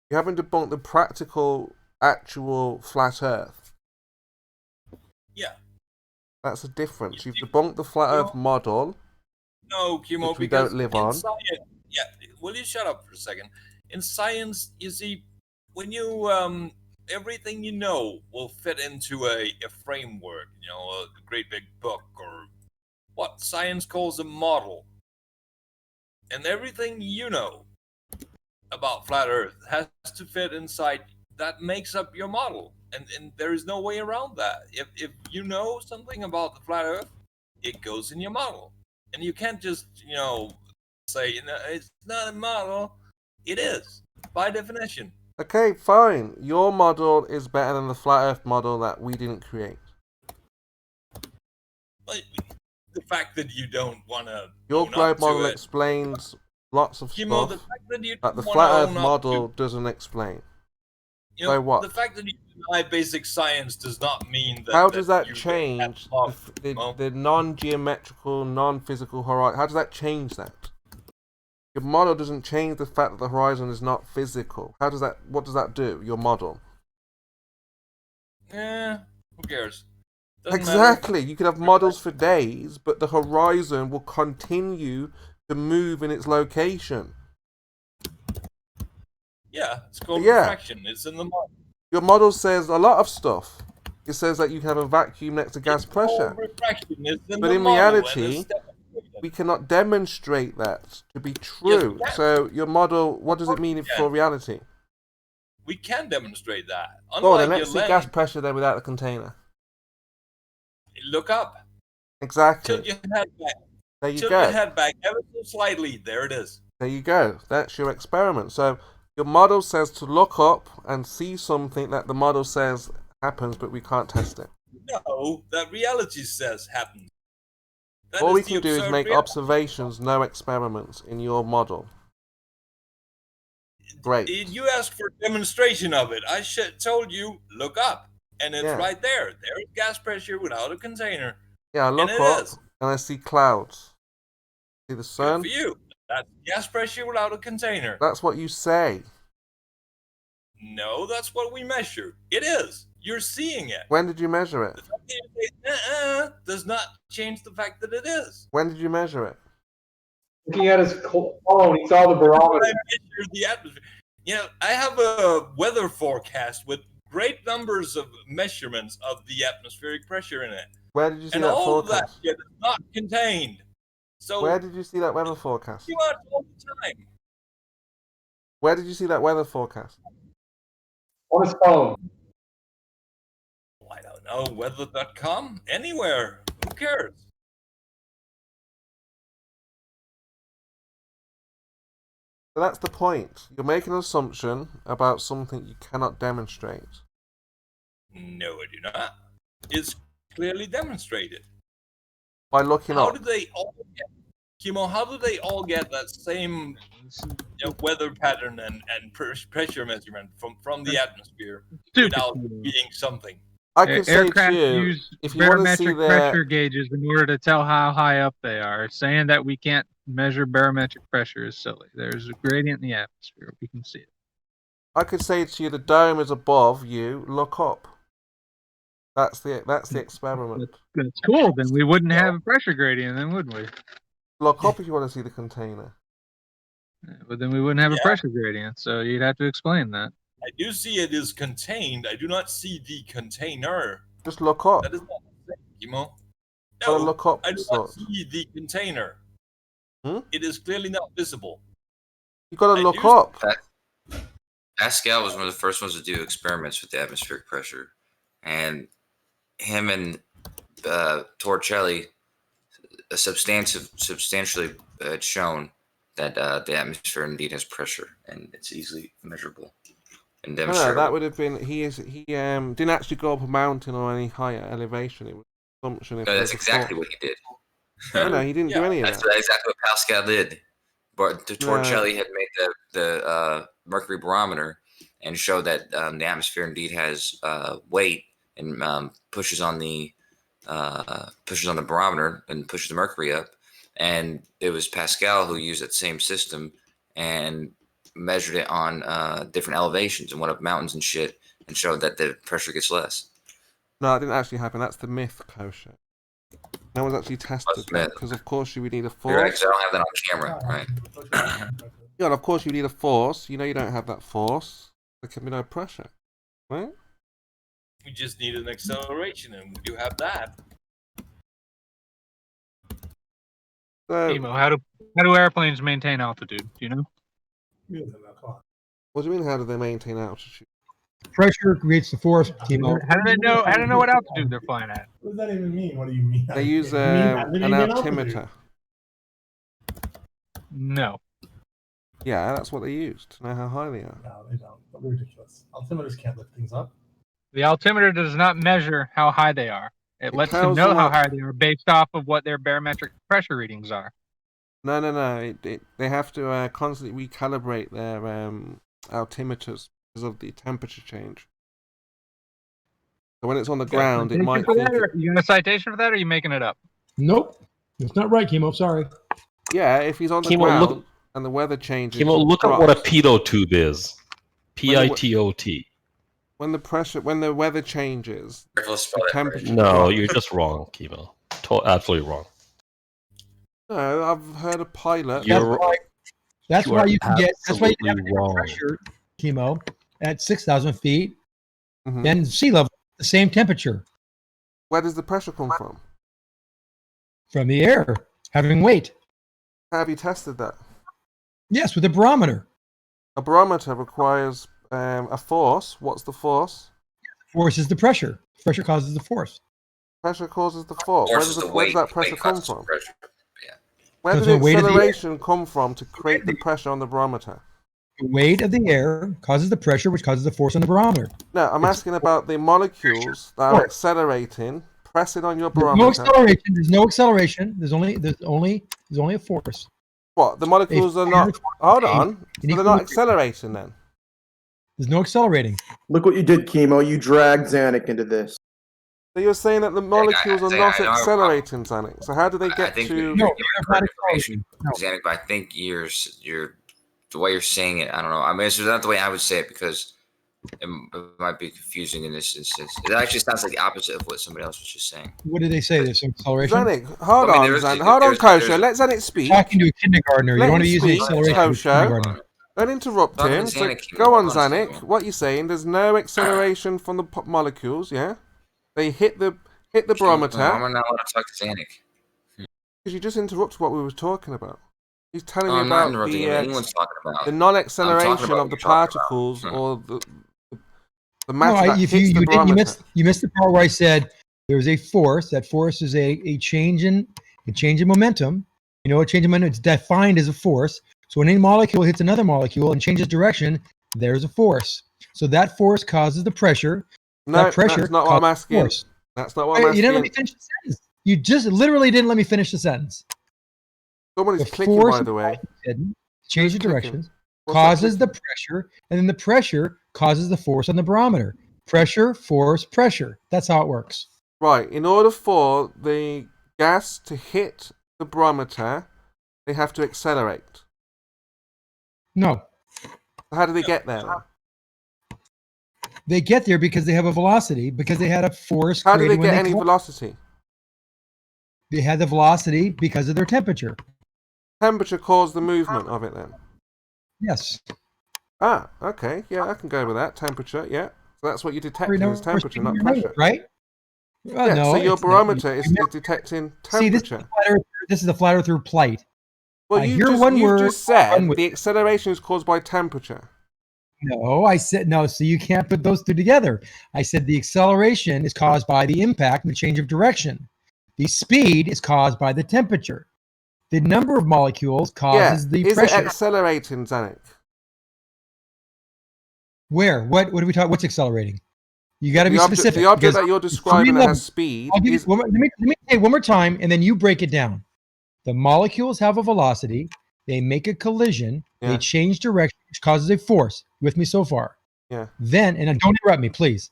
You haven't debunked the practical, actual flat Earth. Yeah. That's a difference. You've debunked the flat Earth model. No, Kimo, which we don't live on. Yeah, will you shut up for a second? In science, you see, when you everything you know will fit into a framework, a great big book, or what science calls a model. And everything you know about flat Earth has to fit inside that makes up your model. And there is no way around that. If you know something about the flat Earth, it goes in your model. And you can't just, say, it's not a model. It is, by definition. Okay, fine. Your model is better than the flat Earth model that we didn't create. But the fact that you don't want to... Your globe model explains lots of stuff the fact that you that the flat Earth model doesn't explain. So what? The fact that you deny basic science does not mean that... How does that change the non-geometrical, non-physical horizon? How does that change that? Your model doesn't change the fact that the horizon is not physical. What does that do, your model? Who cares? Doesn't Exactly. matter. You could have models for days, but the horizon will continue to move in its location. Yeah, it's called refraction. It's in the model. Your model says a lot of stuff. It says that you have a vacuum next to gas pressure. Refraction is in But the in model, reality, we cannot demonstrate that to be true. So your model, what does it mean for reality? We can demonstrate that. Oh, then let's see gas pressure there without the container. Look up. Exactly. Tilt your head back. There you Tilt go. your head back ever so slightly. There it is. There you go. That's your experiment. So your model says to look up and see something that the model says happens, but we can't test it. No, that reality says happens. All we can do is make observations, no experiments in your model. Great. You asked for a demonstration of it. I told you, look up. And it's right there. There's gas pressure without a container. Yeah, look and it up. is. And I see clouds. See the Good sun? for you. That's gas pressure without a container. That's what you say. No, that's what we measure. It is. You're seeing it. When did you measure it? The fact that you say, does not change the fact that it is. When did you measure it? Looking at his phone, he saw the barometer. I measure the atmosphere. You know, I have a weather forecast with great numbers of measurements of the atmospheric pressure in it. Where did you see And that all of that forecast? shit is not contained. So Where did you see that weather forecast? you watch all the time. Where did you see that weather forecast? On his phone. I don't know, weather.com, anywhere. Who cares? So that's the point. You're making an assumption about something you cannot demonstrate. No, I do not. It's clearly demonstrated. By looking How up. did they all get, Kimo, how did they all get that same weather pattern and pressure measurement from the atmosphere without being something? I could say Aircraft to you, use if you want to see barometric their... pressure gauges in order to tell how high up they are. Saying that we can't measure barometric pressure is silly. There's a gradient in the atmosphere. We can see it. I could say to you, the dome is above you, look up. That's the experiment. That's cool. Then we wouldn't have a pressure gradient, then would we? Look up if you want to see the container. But then we wouldn't have a pressure gradient, so you'd have to explain that. I do see it is contained. I do not see the container. Just look up. That is not the same, Kimo. Gotta No, look up, I do sort. not see the container. Hmm? It is clearly not visible. You gotta look up. Pascal was one of the first ones to do experiments with the atmospheric pressure, and him and Torricelli substantially had shown that the atmosphere indeed has pressure, and it's easily measurable and No, demonstrable. that would have been he didn't actually go up a mountain or any higher elevation. It was assumption. No, that's exactly what he did. No, he didn't do any of That's that. exactly what Pascal did. But Torricelli had made the mercury barometer and showed that the atmosphere indeed has weight and pushes on the barometer and pushes the mercury up. And it was Pascal who used that same system and measured it on different elevations and went up mountains and shit and showed that the pressure gets less. No, it didn't actually happen. That's the myth, Kosher. No one's actually tested that because, of course, you would need a force. You're right, 'cause I don't have that on camera, right? Yeah, and of course, you need a force. You know, you don't have that force. There can be no pressure, right? We just need an acceleration, and we do have that. So, Kimo, how do airplanes maintain altitude? Do you know? what do you mean? How do they maintain altitude? Pressure creates the force, Kimo. How do they know? How do they know what altitude they're flying at? What does that even mean? What do you mean? They use They an mean altimeter. No. Yeah, that's what they use to know how high they are. No, they don't. They're ridiculous. Altimeters can't lift things up. The altimeter does not measure how high they are. It lets them tells know them how what- high they are based off of what their barometric pressure readings are. No. They have to constantly recalibrate their altimeters because of the temperature change. So when it's on the ground, it might For think... that, you got a citation for that, or are you making it up? Nope. It's not right, Kimo. Sorry. Yeah, if he's on the Kimo, ground look- and the weather changes... Kimo, it look at what a drops. pitot tube is. P-I-T-O-T. When the weather changes, Careful to spell the that right. temperature No, drops. you're just wrong, Kimo. Absolutely wrong. No, I've heard a pilot... That's You why are you can get. That's why you can have absolutely wrong. pressure, Kimo, at 6,000 feet, Mhm. then sea level, the same temperature Where does the pressure come from? from the air, having weight. How have you tested that? Yes, with a barometer. A barometer requires a force. What's the force? Force is the pressure. Pressure causes the force. Pressure causes the force. Force is the Where does weight. that pressure Weight come causes the from? pressure. Where That's did the the weight of the air. acceleration come from to create the pressure on the barometer? The weight of the air causes the pressure, which causes the force on the barometer. No, I'm asking about the molecules that are Force. accelerating, pressing on your There's no barometer. acceleration. There's no acceleration. There's only a force. What? The molecules are not. Hold on. So they're not accelerating then. There's no accelerating. Look what you did, Kimo. You dragged Zanuck into this. So you're saying that the molecules are not I know- accelerating, Zanik. So how do they I get think to? you're giving correct information, Xanax, but I think you're the way you're saying it. I don't know. I mean, it's not the way I would say it because it might be confusing in this instance. It actually sounds like the opposite of what somebody else was just saying. What did they say? There's acceleration. Zanik, hold on, Zanik. Hold on, Kosho. Let Zanik speak. Talking to a kindergartner. Let You want to him be using speak, acceleration with a Kosho. kindergartner. Don't interrupt Talking him. to So Zanik, go on, hold on a Zanik. second. What you saying? There's no acceleration from the molecules. Yeah, they hit the barometer. Why am I not allowed to talk to Zanik? Because you just interrupted what we were talking about. He's telling No, me I'm not about interrupting the him. Anyone's talking about. the I'm non-acceleration talking about of the what you're talking particles about. or the No, matter that if hits the barometer. you missed the part where I said there's a force. That force is a change in momentum. You know, a change in momentum. It's defined as a force. So when any molecule hits another molecule and changes direction, there's a force. So that force causes the pressure. No, that pressure that's not what I'm causes the asking. force. That's not what I'm asking. You didn't let me finish the sentence. You just literally didn't let me finish the sentence. Somebody's The clicking, force by the way. change the clicking? directions, What's that causes the pressure, and then the pressure causes the force on the barometer. Pressure, force, pressure. That's how it works. Right. In order for the gas to hit the barometer, they have to accelerate. No. How do they get there? Then? They get there because they have a velocity, because they had a force How do they created when get any collide. velocity? They had the velocity because of their temperature. Temperature caused the movement of it then? Yes. Ah, okay. Yeah, I can go with that. Temperature, yeah. So that's what you're detecting No, is temperature, not we're pressure. right? Well, Yeah, no, so your it's not. barometer is detecting See, temperature. this is the flat earther plight. Well, I you hear just, one you word, just said run with the it. acceleration is caused by temperature. No, I said no. So you can't put those two together. I said the acceleration is caused by the impact and the change of direction. The speed is caused by the temperature. The number of molecules causes the is pressure. it accelerating, Zanik? Where? What are we talking? What's accelerating? You got to be object, specific. The object because that you're there's describing three that has levels. speed I'll give is... you, let me say it one more time, and then you break it down. The molecules have a velocity. They make a collision. Yeah. They change direction, which causes a force. With me so far? Yeah. Then, and don't interrupt me, please.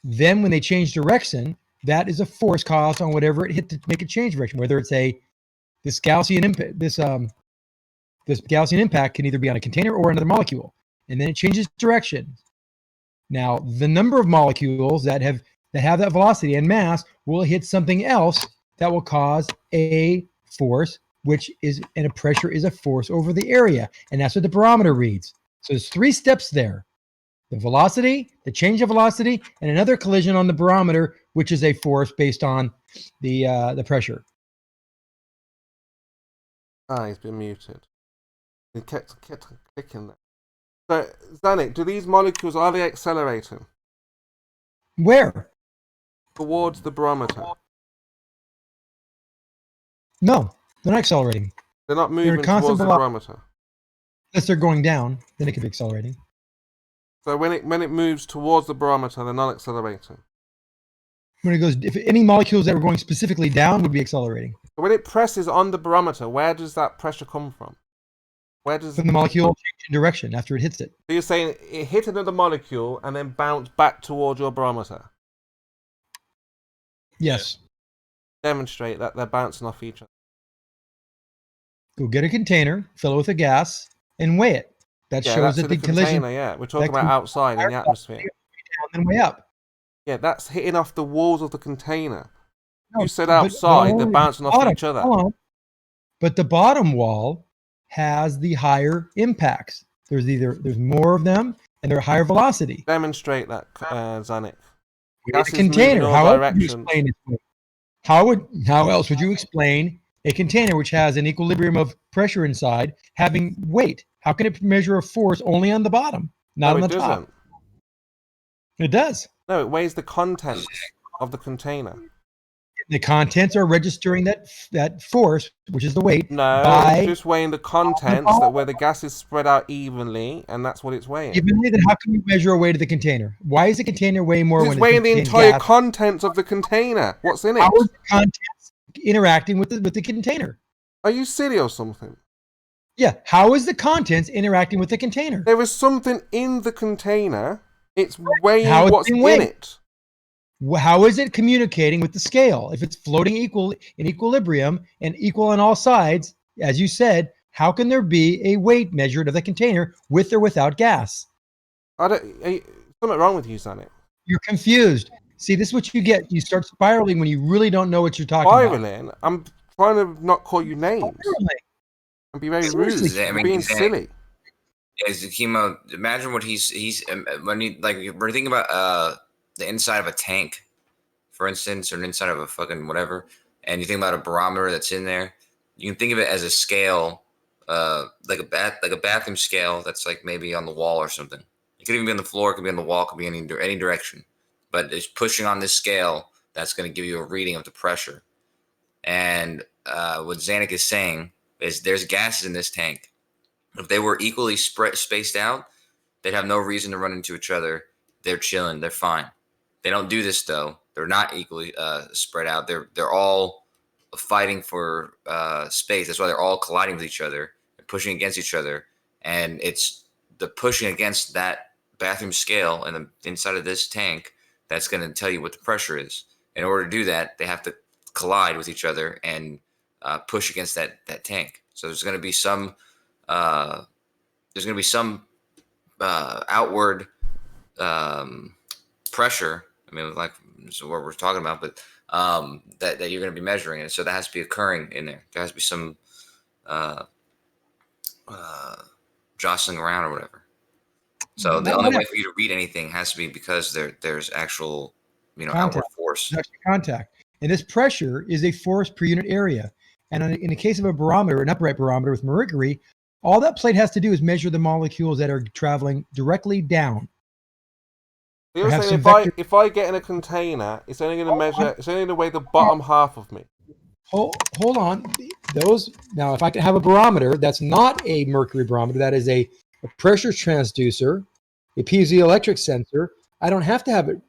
Then, when they change direction, that is a force caused on whatever it hit to make it change direction. Whether it's this Gaussian impact, this Gaussian impact can either be on a container or another molecule, and then it changes direction. Now, the number of molecules that have that velocity and mass will hit something else that will cause a force, and a pressure is a force over the area, and that's what the barometer reads. So there's three steps there: the velocity, the change of velocity, and another collision on the barometer, which is a force based on the pressure. Ah, he's been muted. He kept clicking that. So, Zanik, do these molecules, are they accelerating? Where? Towards the barometer. No, they're not accelerating. They're not moving towards the barometer. Unless they're going down, then it could be accelerating. So when it moves towards the barometer, they're not accelerating. When it goes, if any molecules that were going specifically down would be accelerating. So when it presses on the barometer, where does that pressure come from? From the molecule changing direction after it hits it. So you're saying it hit another molecule and then bounced back towards your barometer? Yes. Demonstrate that they're bouncing off each other. Go get a container, fill it with a gas, and weigh it. That shows that the collision. Yeah, we're talking about outside in the atmosphere. Down and way up. Yeah, that's hitting off the walls of the container. No, you said outside, they're bouncing off bottom, each other. But the bottom wall has the higher impacts. There's more of them, and they're higher velocity. Demonstrate that, Zanik. A container. How else would you explain it? How else would you explain a container which has an equilibrium of pressure inside having weight? How can it measure a force only on the bottom, not on the top? It does. No, it weighs the contents of the container. The contents are registering that force, which is the weight. No, by it's just weighing the contents where the gas is spread out evenly, and that's what it's weighing. Evenly, then how can you measure a weight of the container? Why is the container weigh more? It's weighing the entire contents of the container. What's in it? How is the contents interacting with the container? Are you silly or something? Yeah. How is the contents interacting with the container? There is something in the container. It's weighing what's in it. How is it communicating with the scale? If it's floating equal in equilibrium and equal on all sides, as you said, how can there be a weight measured of the container with or without gas? Something wrong with you, Sonic. You're confused. See, this is what you get. You start spiraling when you really don't know what you're talking about. Spiraling? I'm trying to not call you names. And be very rude. I mean, Being silly. Is the kimo? Imagine what he's when he like we're thinking about the inside of a tank, for instance, or an inside of a fucking whatever, and you think about a barometer that's in there. You can think of it as a scale, like a bathroom scale that's like maybe on the wall or something. It could even be on the floor, it could be on the wall, it could be any direction. But it's pushing on this scale that's going to give you a reading of the pressure. And what Zanuck is saying is there's gases in this tank. If they were equally spaced out, they'd have no reason to run into each other. They're chilling. They're fine. They don't do this though. They're not equally spread out. They're all fighting for space. That's why they're all colliding with each other and pushing against each other. And it's the pushing against that bathroom scale and the inside of this tank that's going to tell you what the pressure is. In order to do that, they have to collide with each other and push against that tank. So there's going to be some outward pressure. I mean, like so what we're talking about, but that you're going to be measuring it. So that has to be occurring in there. There has to be some jostling around or whatever. So the only way for you to read anything has to be because there's actual, outward force. Contact. And this pressure is a force per unit area. And in the case of a barometer, an upright barometer with mercury, all that plate has to do is measure the molecules that are traveling directly down. You're saying if I get in a container, it's only going to measure, it's only going to weigh the bottom half of me. Hold on. Now, if I can have a barometer, that's not a mercury barometer, that is a pressure transducer, a piezoelectric sensor. I don't have to have it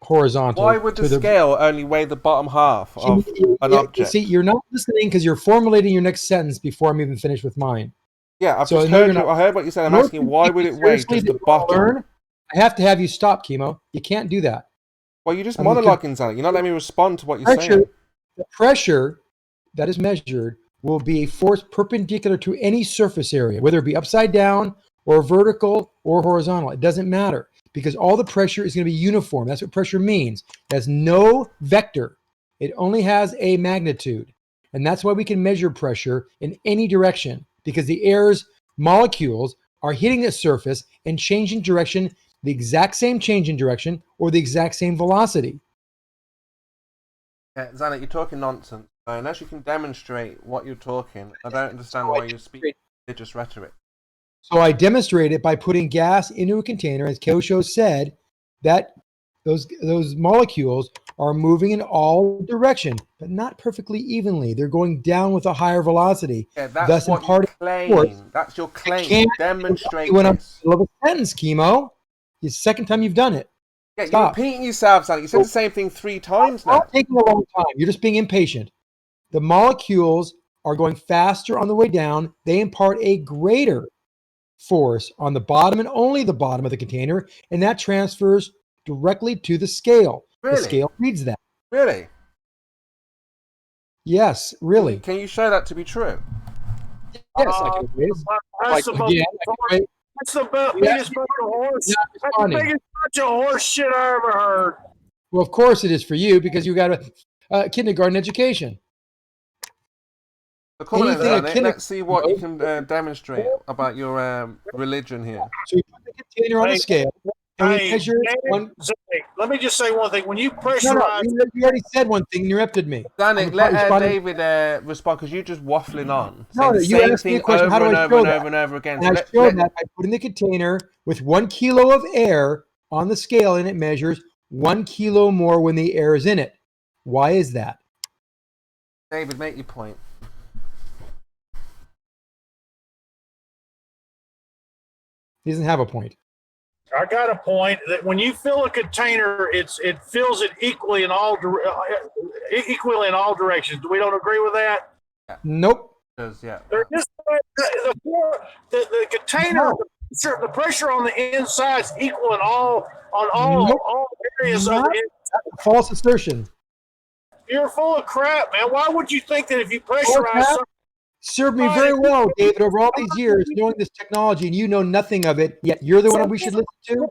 horizontal. Why would the scale only weigh the bottom half of an object? See, you're not listening because you're formulating your next sentence before I'm even finished with mine. Yeah, I heard what you said. I'm asking why would it weigh just the bottom? I have to have you stop, Kimo. You can't do that. Well, you're just monologuing, Sonic. You're not letting me respond to what you're saying. The pressure that is measured will be a force perpendicular to any surface area, whether it be upside down or vertical or horizontal. It doesn't matter because all the pressure is going to be uniform. That's what pressure means. It has no vector. It only has a magnitude. And that's why we can measure pressure in any direction because the air's molecules are hitting the surface and changing direction, the exact same change in direction or the exact same velocity. Yeah, Zanuck, you're talking nonsense. Unless you can demonstrate what you're talking, I don't understand why you speak religious rhetoric. So I demonstrate it by putting gas into a container, as Kosho said, that those molecules are moving in all directions, but not perfectly evenly. They're going down with a higher velocity. Yeah, that's what you claim. That's your claim. Demonstrate when I'm in this. the middle of a sentence, Kimo. It's the second time you've done it. Yeah, you're repeating yourself, Zanuck. You said the same thing 3 times now. It's not taking a long time. You're just being impatient. The molecules are going faster on the way down. They impart a greater force on the bottom and only the bottom of the container, and that transfers directly to the scale. Really? The scale reads that. Really? Yes, really. Can you show that to be true? Yes, I can. That's the biggest bunch of horse. That's the biggest bunch of horse shit I ever heard. Well, of course it is for you because you got a kindergarten education. So come on, let's see what you can demonstrate about your religion here. So you put the container on the scale. And we measure let me just say one thing. When you pressurize... No, you already said one thing. You interrupted me. Zanuck, let David respond because you're just waffling on. No, you asked me a question. How do I show that? Over and over again. And I showed that by putting the container with 1 kilo of air on the scale, and it measures 1 kilo more when the air is in it. Why is that? David, make your point. He doesn't have a point. I got a point that when you fill a container, it fills it equally in all directions. We don't agree with that. Nope. Yeah. They're just the container. The pressure on the inside is equal in all areas of the false assertion. You're full of crap, man. Why would you think that if you pressurize something? Served me very well, David, over all these years knowing this technology, and you know nothing of it, yet you're the one we should listen to?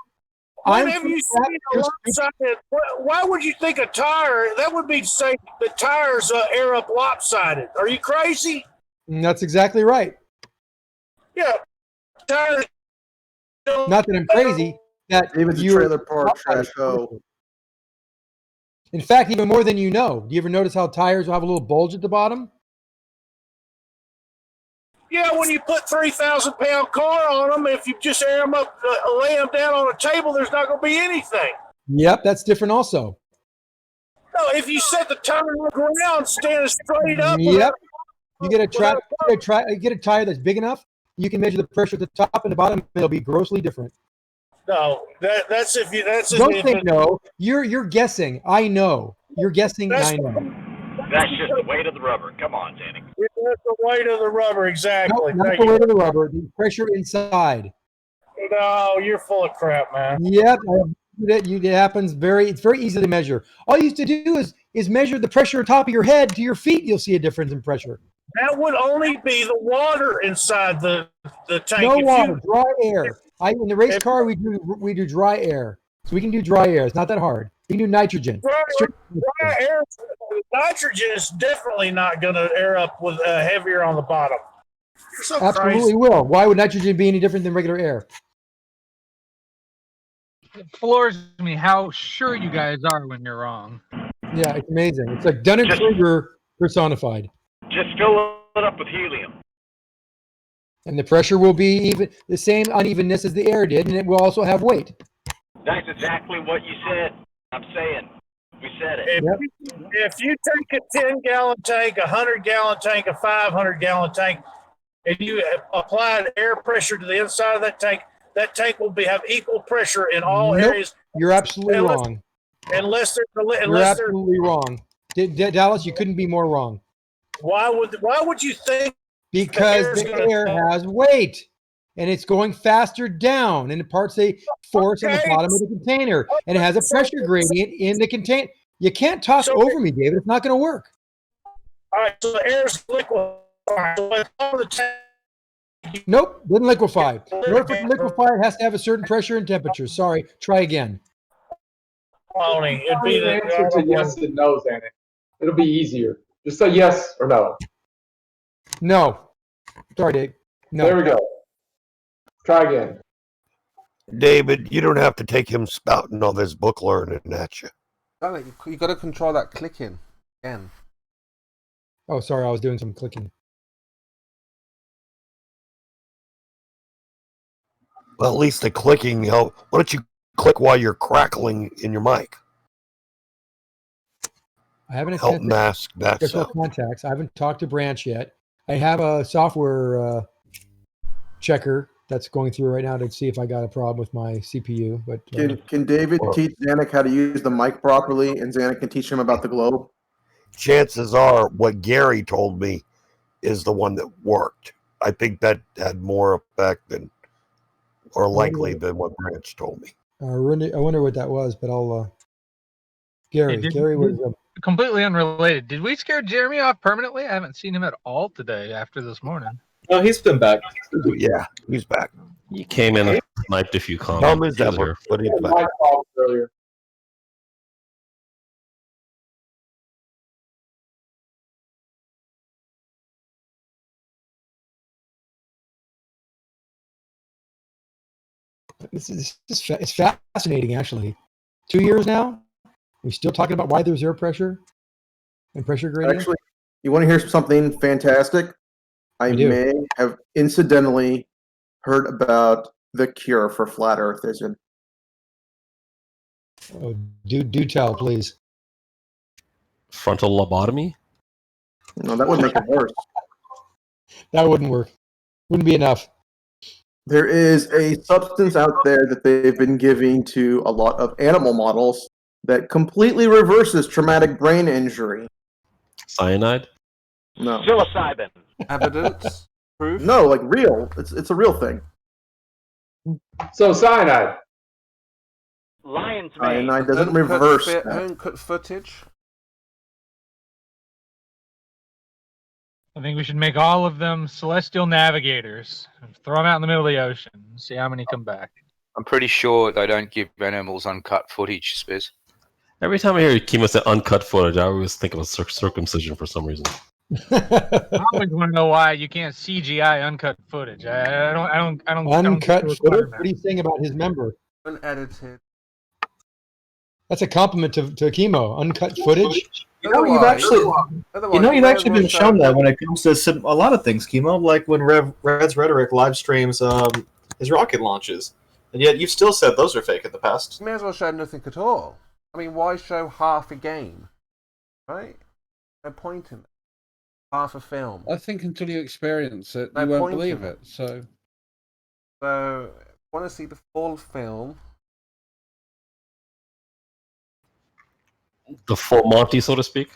When have you seen a lopsided? Why would you think a tire? That would be to say the tires air up lopsided. Are you crazy? That's exactly right. Yeah, tires. Not that I'm crazy. That David's a trailer park trash hoe. In fact, even more than you know. Do you ever notice how tires will have a little bulge at the bottom? Yeah, when you put 3,000-pound car on them, if you just air them up, lay them down on a table, there's not going to be anything. Yep, that's different also. No, if you set the tire on the ground, standing straight up. Yep. You get a tire that's big enough, you can measure the pressure at the top and the bottom, and it'll be grossly different. No, that's if you. That's Don't if say no. You're guessing. I know. You're guessing. I know. That's just the weight of the rubber. Come on, Danny. That's the weight of the rubber, exactly. Nope, not the weight of the rubber. The pressure inside. No, you're full of crap, man. Yep. It happens it's very easy to measure. All you used to do is measure the pressure on top of your head to your feet. You'll see a difference in pressure. That would only be the water inside the tank. No water, dry air. In the race car, we do dry air. So we can do dry air. It's not that hard. We can do nitrogen. Dry air, nitrogen is definitely not going to air up with heavier on the bottom. You're so Absolutely crazy. will. Why would nitrogen be any different than regular air? It floors me how sure you guys are when you're wrong. Yeah, it's amazing. It's like Dunning-Kruger personified. Just fill it up with helium. And the pressure will be even the same unevenness as the air did, and it will also have weight. That's exactly what you said. I'm saying. We said it. If you take a 10-gallon tank, a 100-gallon tank, a 500-gallon tank, and you apply air pressure to the inside of that tank will have equal pressure in all areas. You're absolutely wrong. Unless You're absolutely wrong. Dallas, you couldn't be more wrong. Why would you think? Because the air has weight, and it's going faster down, and it imparts a force on the bottom of the container, and it has a pressure gradient in the container. You can't talk over me, David. It's not going to work. All right, so the air's liquefied. Nope, didn't liquefy. In order for it to liquefy, it has to have a certain pressure and temperature. Sorry, try again. It'd be the answer to yes and no, Xanax. It'll be easier. Just say yes or no. No. Sorry, Dave. No. There we go. Try again. David, you don't have to take him spouting all this book learning at you. You got to control that clicking again. Oh, sorry, I was doing some clicking. Well, at least the clicking help. Why don't you click while you're crackling in your mic? I haven't help mask that sound. contacts. I haven't talked to Branch yet. I have a software checker that's going through right now to see if I got a problem with my CPU. But can David teach Zanuck how to use the mic properly, and Zanuck can teach him about the globe? Chances are, what Gary told me is the one that worked. I think that had more effect than, or likely than what Branch told me. I wonder what that was, but I'll. Gary was. Completely unrelated. Did we scare Jeremy off permanently? I haven't seen him at all today after this morning. Oh, he's been back. Yeah, he's back. He came in and sniped a few comments. Dumb as ever, but he's back. Earlier. It's fascinating, actually. 2 years now, we're still talking about why there's air pressure and pressure gradient. Actually, you want to hear something fantastic? I may have incidentally heard about the cure for flat earthism. Oh, do tell, please. Frontal lobotomy? No, that would make it worse. That wouldn't work. Wouldn't be enough. There is a substance out there that they've been giving to a lot of animal models that completely reverses traumatic brain injury. Cyanide? No. Psilocybin. Evidence? Proof? No, like real. It's a real thing. So cyanide. Lion's And mane. I doesn't reverse that. Uncut footage. I think we should make all of them celestial navigators and throw them out in the middle of the ocean and see how many come back. I'm pretty sure they don't give animals uncut footage, Spiz. Every time I hear Kimo say uncut footage, I always think of a circumcision for some reason. I always want to know why you can't CGI uncut footage. I don't Uncut get the footage? What requirement. are you saying about his member? Unedited. That's a compliment to Kimo. Uncut footage. You know, you've actually been shown that when it comes to a lot of things, Kimo. Like when Red's Rhetoric live streams his rocket launches, and yet you've still said those are fake in the past. You may as well show nothing at all. I mean, why show half a game, right? No point in it. Half a film. I think until you experience it, No you won't point believe in it. So, want to see the full film? The full Monty, so to speak.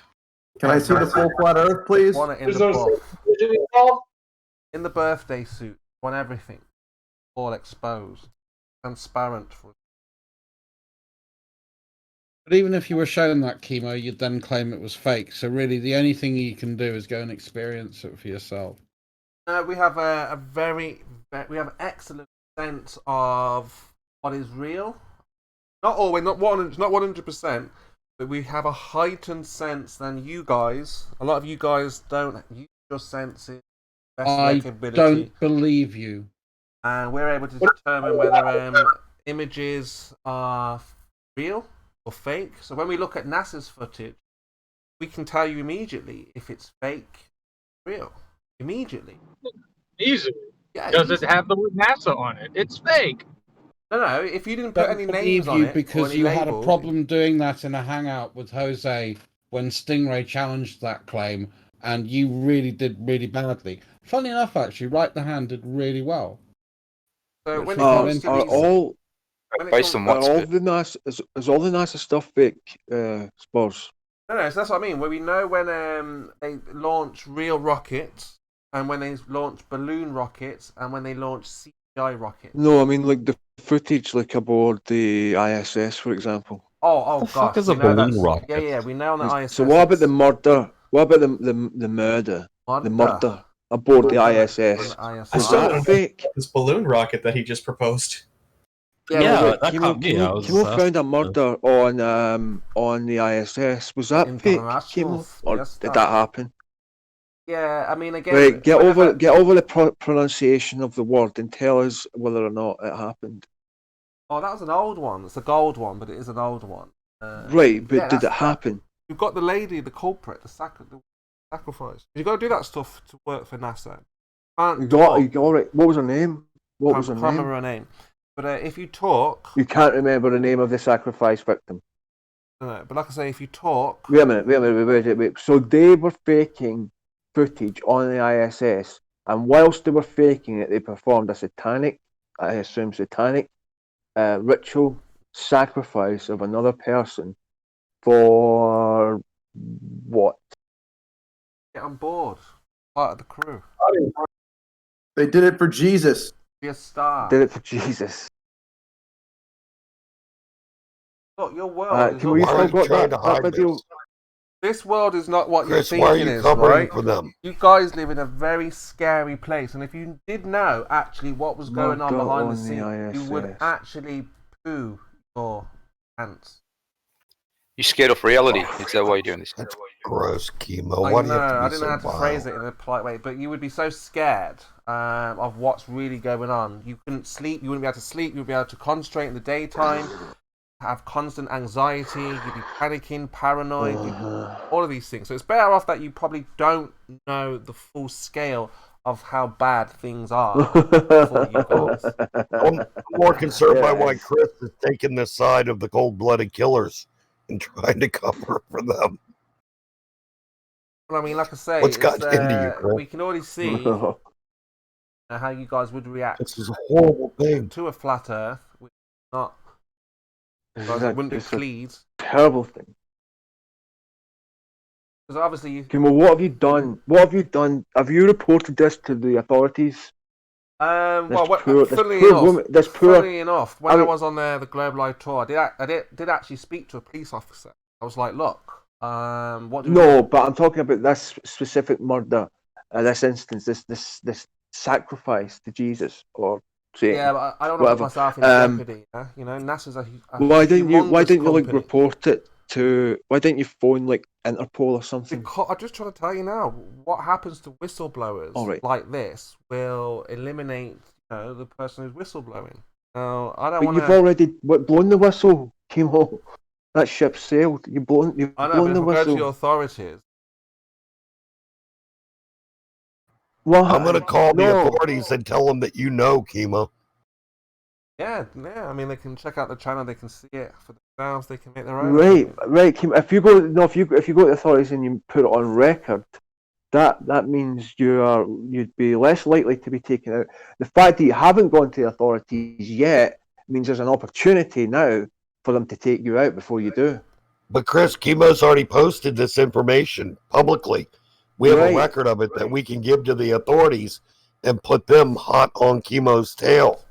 Can I see the full flat Earth, please? Want it in the buff. In the birthday suit. Want everything. All exposed. Transparent. but even if you were shown that Kimo, you'd then claim it was fake. So really, the only thing you can do is go and experience it for yourself. We have we have excellent sense of what is real. Not always, not 100%, but we have a heightened sense than you guys. A lot of you guys don't use your senses. I don't believe you. And we're able to determine whether images are real or fake. So when we look at NASA's footage, we can tell you immediately if it's fake or real. Immediately. Easily. Yeah, Does it have the word NASA on it? It's fake. No, if you didn't put Don't any believe names on you it, because or any you had a label, problem doing that in a hangout with Jose when Stingray challenged that claim, and you really did really badly. Funny enough, actually, Right the Hand did really well. So when it comes to are these- all Based on are what's all the nice is all the nicer stuff fake, Spurs? No, so that's what I mean. Where we know when they launch real rockets, and when they launch balloon rockets, and when they launch CGI rockets. No, I mean like the footage like aboard the ISS, for example. Oh, the fuck gosh, is a we know balloon that's- rocket? Yeah, we know on the ISS. So what about the murder? What about the murder? The murder aboard the ISS. I Was still that don't fake? know this balloon rocket that he just proposed. Wait, that Kimo, caught me. I was Kimo asked- found a murder on the ISS. Was that fake, Kimo, or yes, did that- that happen? Yeah, I mean, again. Right, get whenever- over the pronunciation of the word and tell us whether or not it happened. Oh, that was an old one. It's a gold one, but it is an old one. Right, but yeah, did it that's- happen? You've got the lady, the culprit, the sacrifice. You've got to do that stuff to work for NASA. All right. What was her name? What was her I can't name? remember her name. But if you talk, You can't remember the name of the sacrifice victim. no, but like I say, if you talk, Wait a minute. Wait. So they were faking footage on the ISS, and whilst they were faking it, they performed a satanic, I assume ritual sacrifice of another person for what? get on board, part of the crew, They did it for Jesus. be a star. Did it for Jesus. Look, your world. is Can we your still world. got that video? This world is not what Chris, you why are think you it is, covering right? for them? You guys live in a very scary place, and if you did know actually what was going on Murder behind the on the scenes, you would ISS. actually poo your pants. You're scared of reality. Is that why you're doing this? That's gross, Kimo. I Why do you know, have to be I didn't so know how to vile? phrase it in a polite way, but you would be so scared of what's really going on. You couldn't sleep, you wouldn't be able to sleep, you wouldn't be able to concentrate in the daytime, have constant anxiety, you'd be panicking, paranoid, all of these things. So it's better off that you probably don't know the full scale of how bad things are for you guys. I'm more concerned by why Chris is taking the side of the cold-blooded killers and trying to cover for them. Well, I mean, like I say, What's gotten into you, Chris? we can already see how you guys would react. This is a horrible thing. To a flat Earth, which is not. You guys wouldn't be It's a pleased. terrible thing. Because obviously you. Okay, well, what have you done? What have you done? Have you reported this to the authorities? Funnily enough, when I mean- was on the Globe Live tour, I did actually speak to a police officer. I was like, look, what do we No, do? but I'm talking about this specific murder, this instance, this sacrifice to Jesus or Satan. Yeah, but I don't want to whatever. put myself in jeopardy. Yeah? You know, NASA's a Why didn't you like company. report it to? Why didn't you phone like Interpol or something? Because I'm just trying to tell you now, what happens to whistleblowers Alright. like this will eliminate, the person who's whistleblowing. Now, I don't But want you've already blown the whistle, Kimo. That ship sailed. You've blown I know, but the if I go to whistle. the authorities, What? I'm going to call the No. authorities and tell them that you know, Kimo. yeah. I mean, they can check out the channel, they can see it for themselves, they can make their own. Right, Kimo. If you go to the authorities and you put it on record, that means you'd be less likely to be taken out. The fact that you haven't gone to the authorities yet means there's an opportunity now for them to take you out before you do. But Chris, Kimo's already posted this information publicly. We have a record of it that we can give to the authorities and put them hot on Kimo's tail.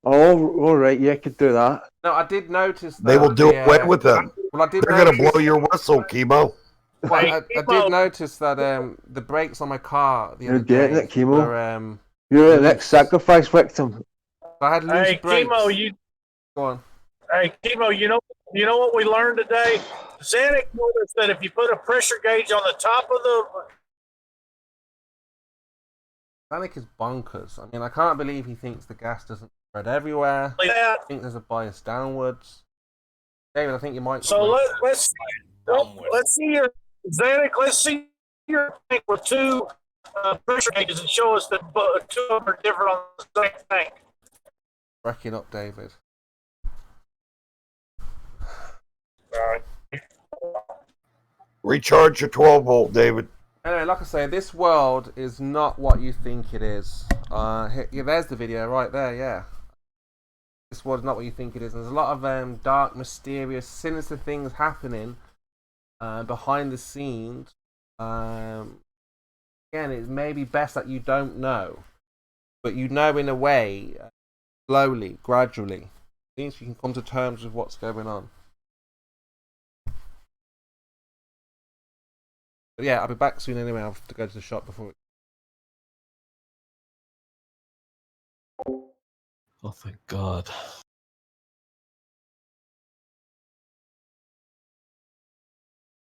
Oh, all right, yeah, I could do that. No, I did notice that. They will do away with them. Well, I did They're going to notice- blow your whistle, Kimo. Well, I did notice that the brakes on my car the You're other day getting it, Kimo. were, You're the next sacrifice victim. I had loose Hey, brakes. Kimo, you. Go on. Hey, Kimo, you know what we learned today? Zanuck told us that if you put a pressure gauge on the top of the. Zanuck is bonkers. I mean, I can't believe he thinks the gas doesn't spread everywhere. I think there's a bias downwards. David, I think you might. So let's see your Zanuck. Let's see your tank with two pressure gauges and show us that two of them are different on the same tank. Breaking up, David. Recharge your 12-volt, David. Anyway, like I say, this world is not what you think it is. There's the video right there, yeah. This world is not what you think it is. There's a lot of dark, mysterious, sinister things happening behind the scenes. Again, it may be best that you don't know. But you know in a way, slowly, gradually. At least you can come to terms with what's going on. But yeah, I'll be back soon anyway. I'll have to go to the shop before. Oh, thank God.